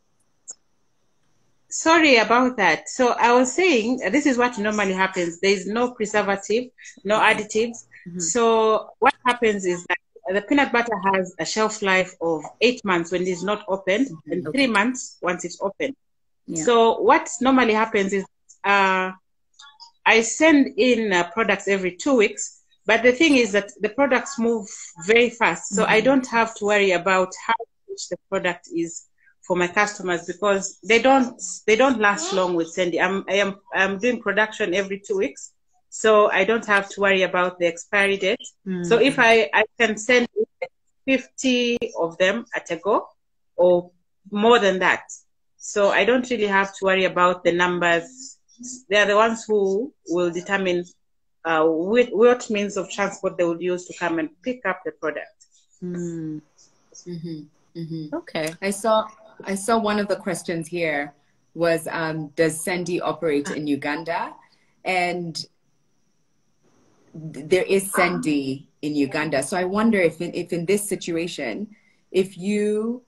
Sorry about that. So I was saying this is what normally happens. There is no preservative, no additives. So what happens is that the peanut butter has a shelf life of 8 months when it's not opened, and 3 months once it's opened. Yeah. So what normally happens is I send in products every 2 weeks, but the thing is that the products move very fast. So I don't have to worry about how much the product is for my customers, because they don't last long with Sendy. I'm doing production every 2 weeks, so I don't have to worry about the expiry date. So if I can send 50 of them at a go or more than that. So I don't really have to worry about the numbers. They are the ones who will determine what means of transport they will use to come and pick up the product. Okay. I saw one of the questions here was, does Sendy operate in Uganda? And there is Sendy in Uganda. So I wonder if in this situation, if you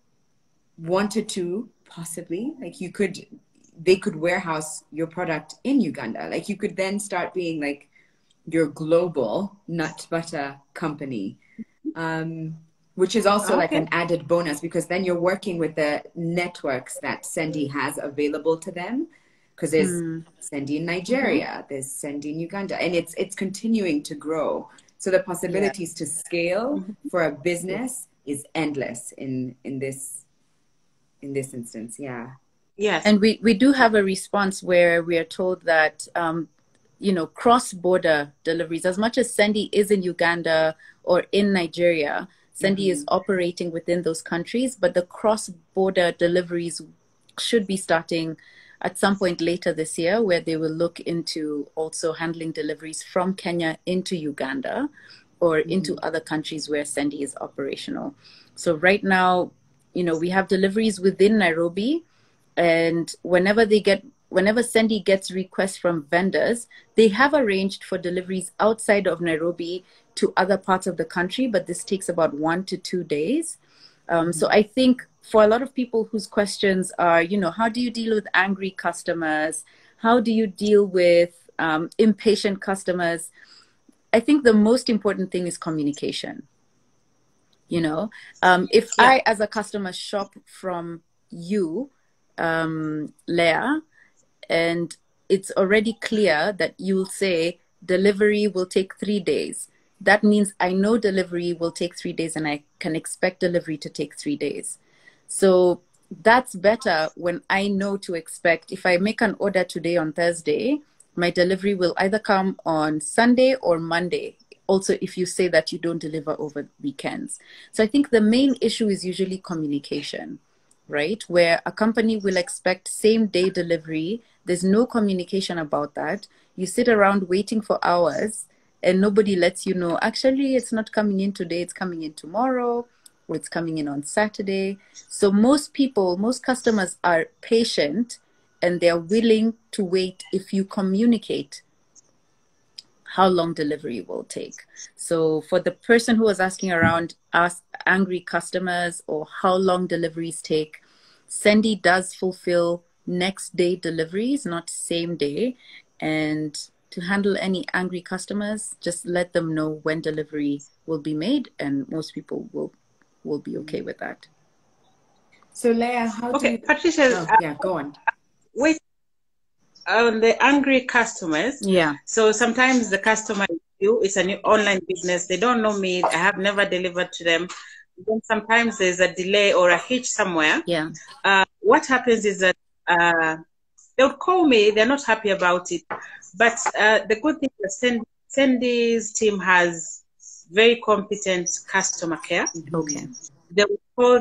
wanted to possibly, like they could warehouse your product in Uganda. Like you could then start being like your global nut butter company. Which is also like an added bonus, because then you're working with the networks that Sendy has available to them, because there's Sendy in Nigeria, there's Sendy in Uganda, and it's continuing to grow. So the possibilities to scale for a business is endless in this instance. Yeah. Yes. And we do have a response where we are told that cross-border deliveries, as much as Sendy is in Uganda or in Nigeria, Sendy is operating within those countries, but the cross-border deliveries should be starting at some point later this year, where they will look into also handling deliveries from Kenya into Uganda or into other countries where Sendy is operational. So right now, we have deliveries within Nairobi, and whenever Sendy gets requests from vendors, they have arranged for deliveries outside of Nairobi to other parts of the country, but this takes about 1 to 2 days. So I think for a lot of people whose questions are, how do you deal with angry customers? How do you deal with impatient customers? I think the most important thing is communication. If I, as a customer, shop from you, Leah, and it's already clear that you'll say delivery will take 3 days. That means I know delivery will take 3 days and I can expect delivery to take 3 days. So that's better when I know to expect. If I make an order today on Thursday, my delivery will either come on Sunday or Monday. Also, if you say that you don't deliver over weekends. So I think the main issue is usually communication, right? Where a company will expect same day delivery. There's no communication about that. You sit around waiting for hours and nobody lets you know, actually, it's not coming in today, it's coming in tomorrow, or it's coming in on Saturday. So most customers are patient and they're willing to wait if you communicate how long delivery will take. So for the person who was asking around angry customers or how long deliveries take, Sendy does fulfill next day deliveries, not same day. And to handle any angry customers, just let them know when delivery will be made, and most people will be okay with that. So Leah, how do you... Patricia, yeah, go on. Wait, on the angry customers. Yeah. So sometimes the customer is new, it's a new online business. They don't know me. I have never delivered to them. Then sometimes there's a delay or a hitch somewhere. Yeah. What happens is that they would call me. They're not happy about it. But the good thing is Sendy's team has very competent customer care. Okay. They would call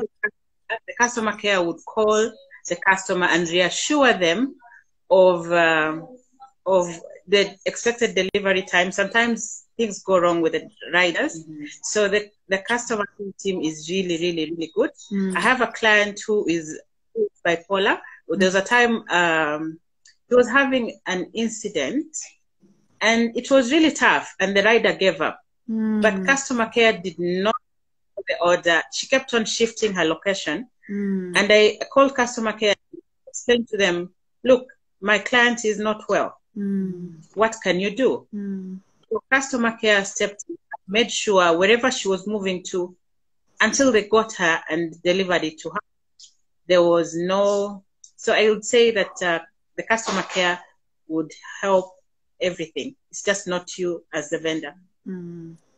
the customer care would call the customer and reassure them of the expected delivery time. Sometimes things go wrong with the riders. So the customer team is really, really, really good. I have a client who is bipolar. There's a time he was having an incident and it was really tough and the rider gave up. But customer care did not know the order. She kept on shifting her location. And I called customer care and explained to them, look, my client is not well. What can you do? So customer care stepped in, made sure wherever she was moving to, until they got her and delivered it to her, there was no... So I would say that the customer care would help everything. It's just not you as the vendor.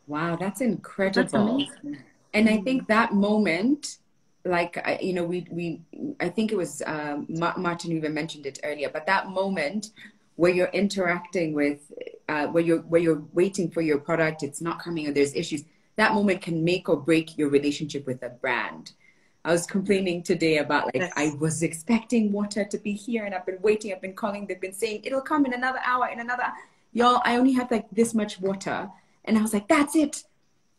Wow, that's incredible. That's amazing. And I think that moment, like, you know, I think it was Martin even mentioned it earlier, but that moment where you're interacting with, where you're waiting for your product, it's not coming or there's issues, that moment can make or break your relationship with a brand. I was complaining today about, like, I was expecting water to be here and I've been waiting, I've been calling, they've been saying it'll come in another hour, y'all, I only have like this much water. And I was like, that's it.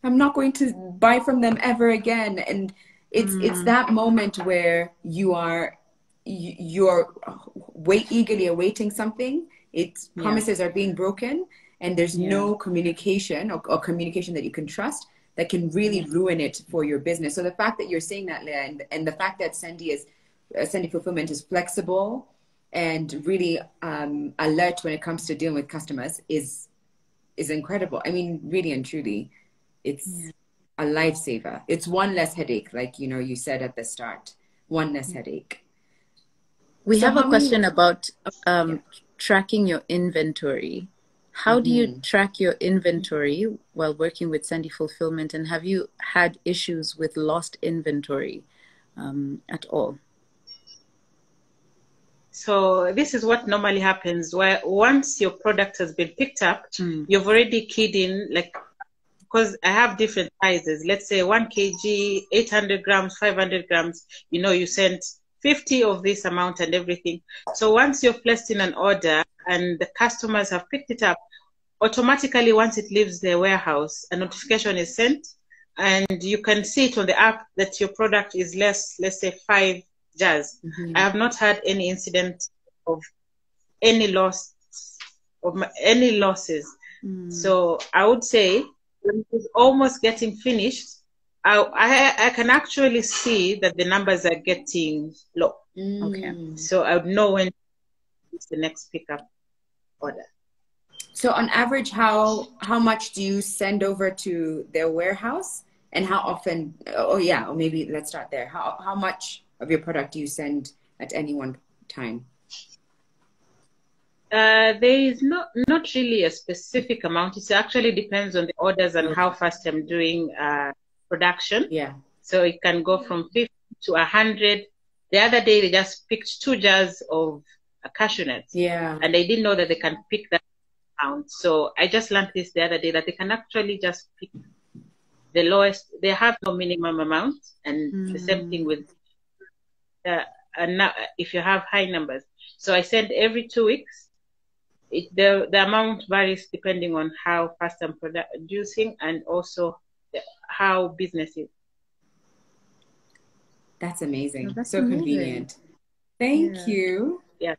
I'm not going to buy from them ever again. And it's that moment where you're eagerly awaiting something. It's promises are being broken and there's no communication or communication that you can trust that can really ruin it for your business. So the fact that you're saying that, Leah, and the fact that Sendy Fulfillment is flexible and really alert when it comes to dealing with customers is incredible. I mean, really and truly, it's a lifesaver. It's one less headache, like, you know, you said at the start, one less headache. We have a question about tracking your inventory. How do you track your inventory while working with Sendy Fulfillment? And have you had issues with lost inventory at all? So this is what normally happens, where once your product has been picked up, you've already keyed in, like, because I have different sizes. Let's say 1 kg, 800 grams, 500 grams, you know, you sent 50 of this amount and everything. So once you've placed in an order and the customers have picked it up, automatically once it leaves the warehouse, a notification is sent and you can see it on the app that your product is less, let's say 5 jars. I have not had any incident of any loss, any losses. So I would say when it's almost getting finished, I can actually see that the numbers are getting low. Okay. So I would know when it's the next pickup order. So on average, how much do you send over to their warehouse, and how often? Or maybe let's start there. How much of your product do you send at any one time? There is not really a specific amount. It actually depends on the orders and how fast I'm doing production. Yeah. So it can go from 50 to 100. The other day they just picked 2 jars of cashew nuts. Yeah. And they didn't know that they can pick that amount. So I just learned this the other day that they can actually just pick the lowest. They have no minimum amount, and the same thing with if you have high numbers. So I send every 2 weeks. The amount varies depending on how fast I'm producing and also how business is. That's amazing. Oh, that's so amazing. Convenient. Thank you. Yeah.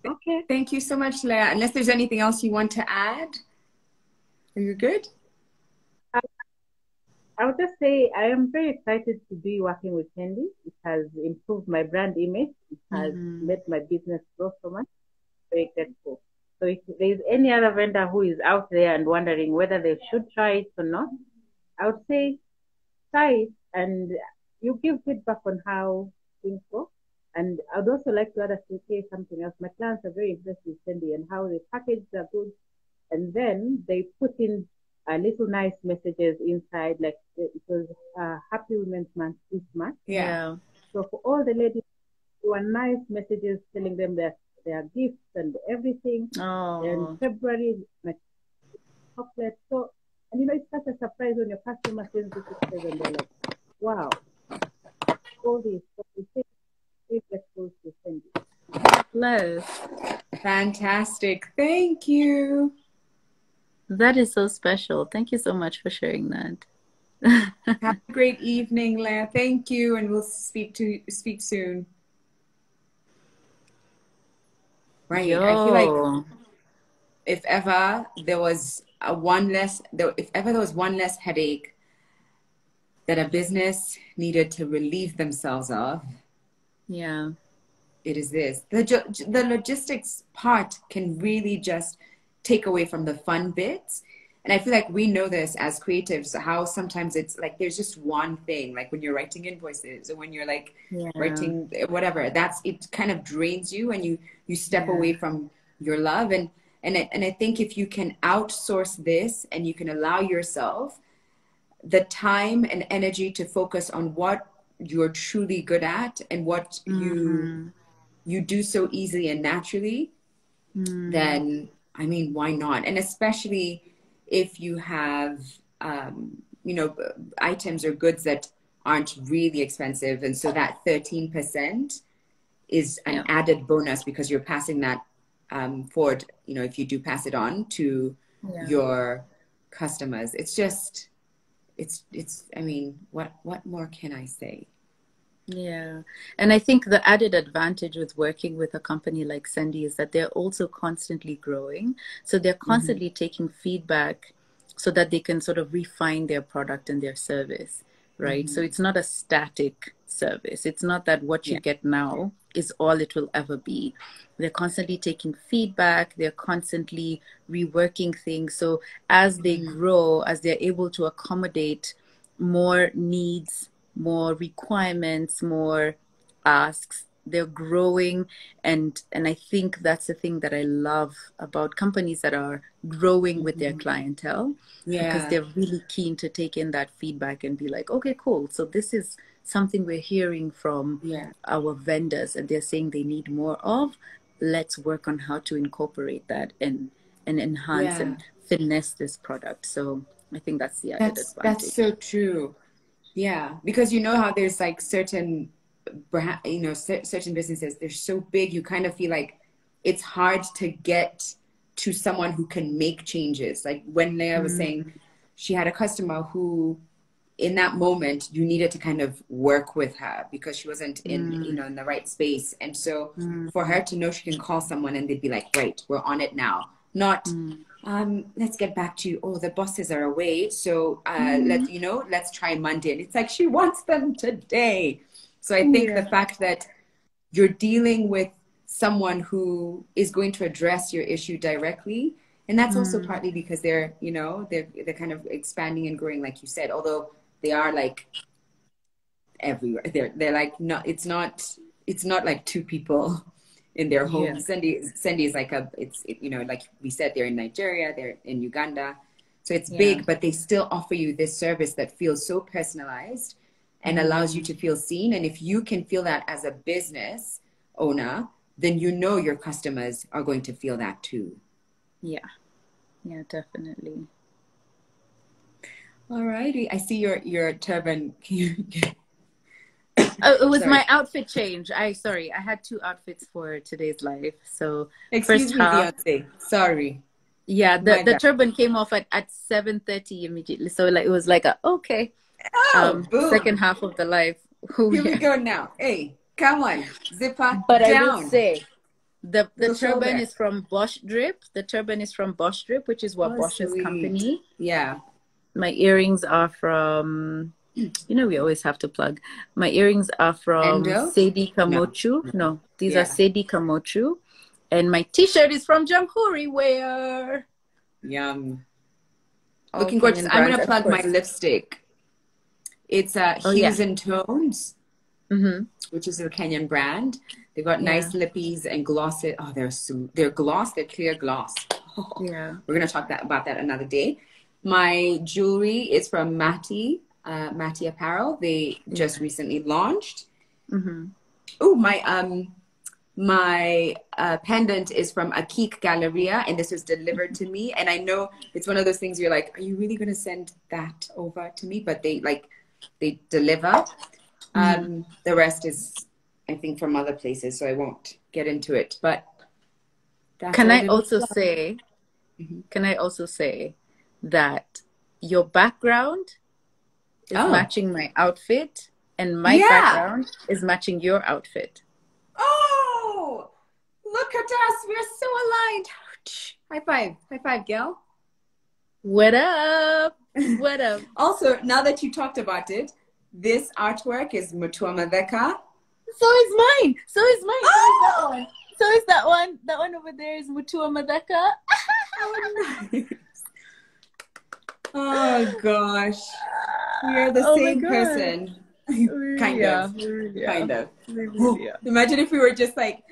Okay. Thank you so much, Leah. Unless there's anything else you want to add, are you good? I would just say I am very excited to be working with Sendy. It has improved my brand image. It has made my business grow so much. Very grateful. So if there's any other vendor who is out there and wondering whether they should try it or not, I would say try it and you give feedback on how things go. And I'd also like to add to say something else. My clients are very impressed with Sendy and how the packages are good. And then they put in little nice messages inside, like it was Happy Women's Month this month. Yeah. So for all the ladies, there were nice messages telling them their gifts and everything. Oh. And February, like chocolate. So, and you know, it's such a surprise when your customer sends you pictures and they're like, wow, all this. So we take it goes to send you. Bless. Fantastic. Thank you. That is so special. Thank you so much for sharing that. Have a great evening, Leah. Thank you, and we'll speak soon. Right. Yo. I feel like if ever there was one less headache that a business needed to relieve themselves of, yeah, it is this. The logistics part can really just take away from the fun bits. And I feel like we know this as creatives, how sometimes it's like there's just one thing, like when you're writing invoices or when you're like writing whatever, it kind of drains you and you step away from your love. And I think if you can outsource this and you can allow yourself the time and energy to focus on what you're truly good at and what you do so easily and naturally, then I mean, why not? And especially if you have, items or goods that aren't really expensive. And so that 13% is an added bonus because you're passing that forward, if you do pass it on to your customers. I mean, what more can I say? Yeah. And I think the added advantage with working with a company like Sendy is that they're also constantly growing. So they're constantly taking feedback so that they can sort of refine their product and their service, right? So it's not a static service. It's not that what you get now is all it will ever be. They're constantly taking feedback. They're constantly reworking things. So as they grow, as they're able to accommodate more needs, more requirements, more asks, they're growing. And I think that's the thing that I love about companies that are growing with their clientele, because they're really keen to take in that feedback and be like, okay, cool. So this is something we're hearing from our vendors and they're saying they need more of. Let's work on how to incorporate that and enhance and finesse this product. So I think that's the added advantage. That's so true. Yeah, because you know how there's like certain businesses, they're so big, you kind of feel like it's hard to get to someone who can make changes. Like when Leah was saying she had a customer who in that moment you needed to kind of work with her because she wasn't in in the right space. And so for her to know she can call someone and they'd be like, right, we're on it now. Not let's get back to you. Oh, the bosses are away, so let's try Monday. And it's like she wants them today. So I think the fact that you're dealing with someone who is going to address your issue directly, and that's also partly because they're kind of expanding and growing, like you said. Although they are like everywhere, they're like not. It's not like two people in their home. Sendy is like like we said, they're in Nigeria, they're in Uganda. So it's big, but they still offer you this service that feels so personalized and allows you to feel seen. And if you can feel that as a business owner, then your customers are going to feel that too. Yeah, definitely. All righty. I see your turban. It was my outfit change. I had two outfits for today's live. So excuse me, Beyonce. Sorry. Yeah, the turban came off at 7:30 immediately. So like it was like second half of the live. Here we go now. Hey, come on, zipper but down. I will say the turban is from Bosch Drip. The turban is from Bosch Drip, which is what Bosch's sweet. company. Yeah. My earrings are from, we always have to plug. My earrings are from Endo? Sendy No. Kamochu. No, these are Yeah. Sendy Kamochu. And my t-shirt is from Jamhuri Wear. Yum. All Looking gorgeous. Kenyan I'm brands, going to of plug my course. lipstick. It's Oh, Hues yeah. and Tones, Mm-hmm. which is a Kenyan brand. They've got Yeah. nice lippies and glosses. Oh, they're gloss. They're clear gloss. Yeah. We're going to talk about that another day. My jewelry is from Matty Apparel. They just recently launched. Mm-hmm. Oh, my pendant is from Akik Galleria, and this was delivered to me. And I know it's one of those things you're like, are you really going to send that over to me? But they deliver. The rest is, I think, from other places, so I won't get into it. But that's Can our I little also plug. say, Mhm. can I also say that your background is Oh, matching my outfit, and my yeah. background is matching your outfit. Oh, look at us. We're so aligned. High five. High five, Gail. What up? What up? Also, now that you talked about it, this artwork is Mutua Madeka. So is mine. So is mine. Oh! So is that one. So is that one. That one over there is Mutua Madeka. Oh, nice. Oh, gosh. We are the Oh my same God. person. Kind of. Kind of. Imagine if we were just like,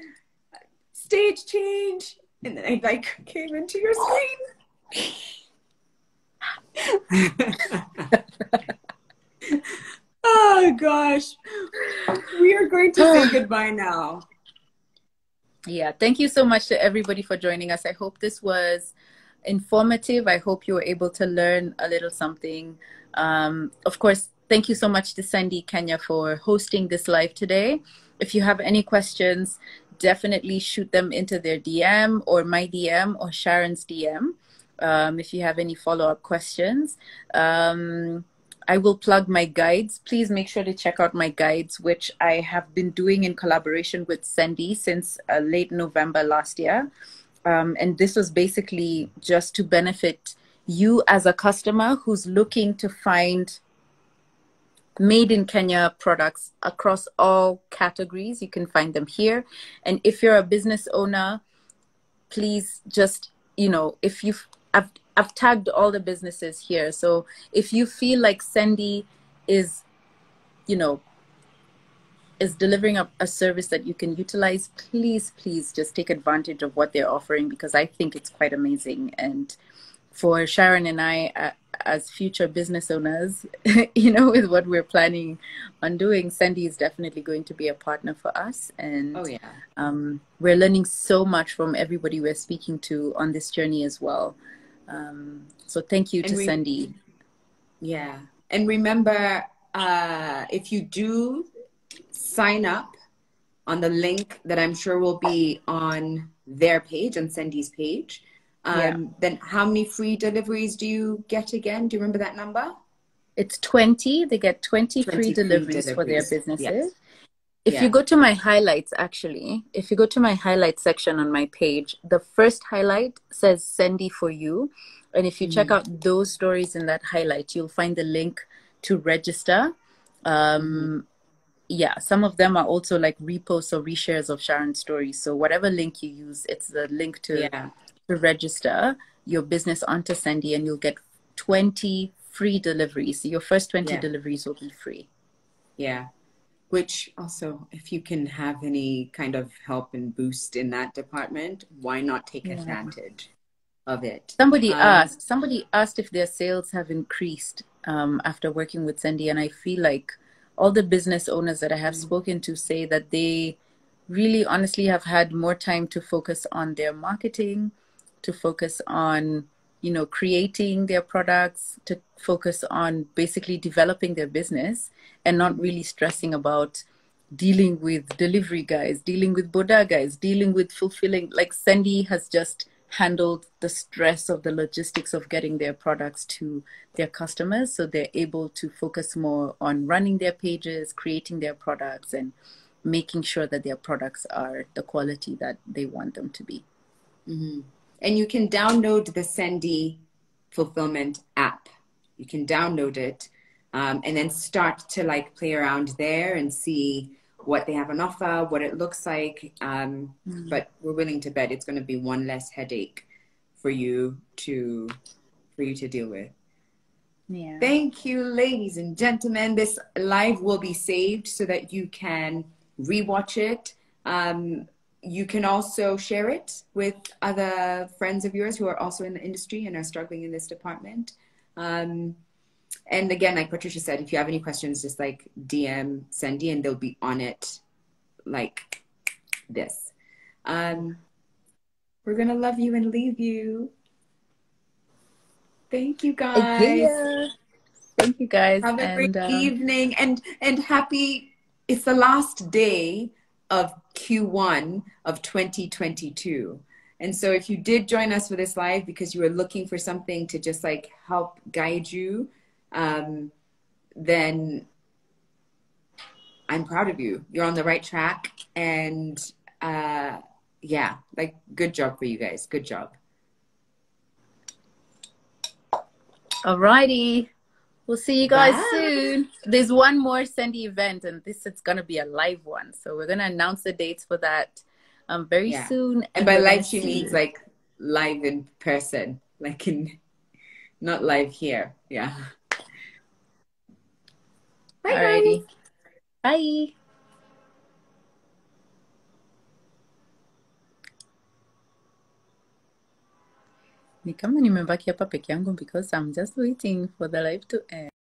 stage change. And then I came into your screen. Oh gosh. We are going to say goodbye now. Yeah, thank you so much to everybody for joining us. I hope this was informative. I hope you were able to learn a little something. Of course, thank you so much to Sendy Kenya for hosting this live today. If you have any questions, definitely shoot them into their DM or my DM or Sharon's DM. If you have any follow-up questions. I will plug my guides. Please make sure to check out my guides, which I have been doing in collaboration with Sendy since late November last year. And this was basically just to benefit you as a customer who's looking to find made in Kenya products across all categories. You can find them here. And if you're a business owner, please just, if I've tagged all the businesses here. So if you feel like Sendy is, is delivering a service that you can utilize, please just take advantage of what they're offering, because I think it's quite amazing. And for Sharon and I, as future business owners, with what we're planning on doing, Sendy is definitely going to be a partner for us. And oh, yeah. We're learning so much from everybody we're speaking to on this journey as well. So thank you to Sendy. Yeah. And remember, if you do sign up on the link that I'm sure will be on their page, on Sendy's page, then how many free deliveries do you get again? Do you remember that number? It's 20. They get 20 free deliveries for their businesses. Yes. If you go to my highlights, if you go to my highlights section on my page, the first highlight says Sendy for you. And if you check out those stories in that highlight, you'll find the link to register. Yeah, some of them are also like reposts or reshares of Sharon's stories. So whatever link you use, it's the link to register your business onto Sendy, and you'll get 20 free deliveries. So your first 20 deliveries will be free. Yeah. Which also, if you can have any kind of help and boost in that department, why not take advantage of it? Somebody asked if their sales have increased after working with Sendy, and I feel like all the business owners that I have spoken to say that they really honestly have had more time to focus on their marketing, to focus on creating their products, to focus on basically developing their business, and not really stressing about dealing with delivery guys, dealing with boda guys, dealing with fulfilling. Like Sendy has just handled the stress of the logistics of getting their products to their customers, so they're able to focus more on running their pages, creating their products, and making sure that their products are the quality that they want them to be. And you can download the Sendy fulfillment app You can download it, and then start to like play around there and see what they have on offer, what it looks like. But we're willing to bet it's going to be one less headache for you to deal with. Yeah. Thank you, ladies and gentlemen. This live will be saved so that you can rewatch it. You can also share it with other friends of yours who are also in the industry and are struggling in this department. And again, like Patricia said, if you have any questions, just like DM Sendy and they'll be on it like this. We're going to love you and leave you. Thank you, guys. Yeah. Thank you, guys. Have a great evening and happy, it's the last day of Q1 of 2022. And so if you did join us for this live because you were looking for something to just like help guide you, then I'm proud of you. You're on the right track. And yeah, like good job for you guys. Good job. Alrighty. We'll see you guys Bye. soon. There's one more Sendy event, and it's going to be a live one. So we're going to announce the dates for that very soon. And by live, she means like live in person, like not live here. Yeah. Bye, Alrighty. guys. Bye. Ni kama nimebaki hapa peke yangu because I'm just waiting for the live to end.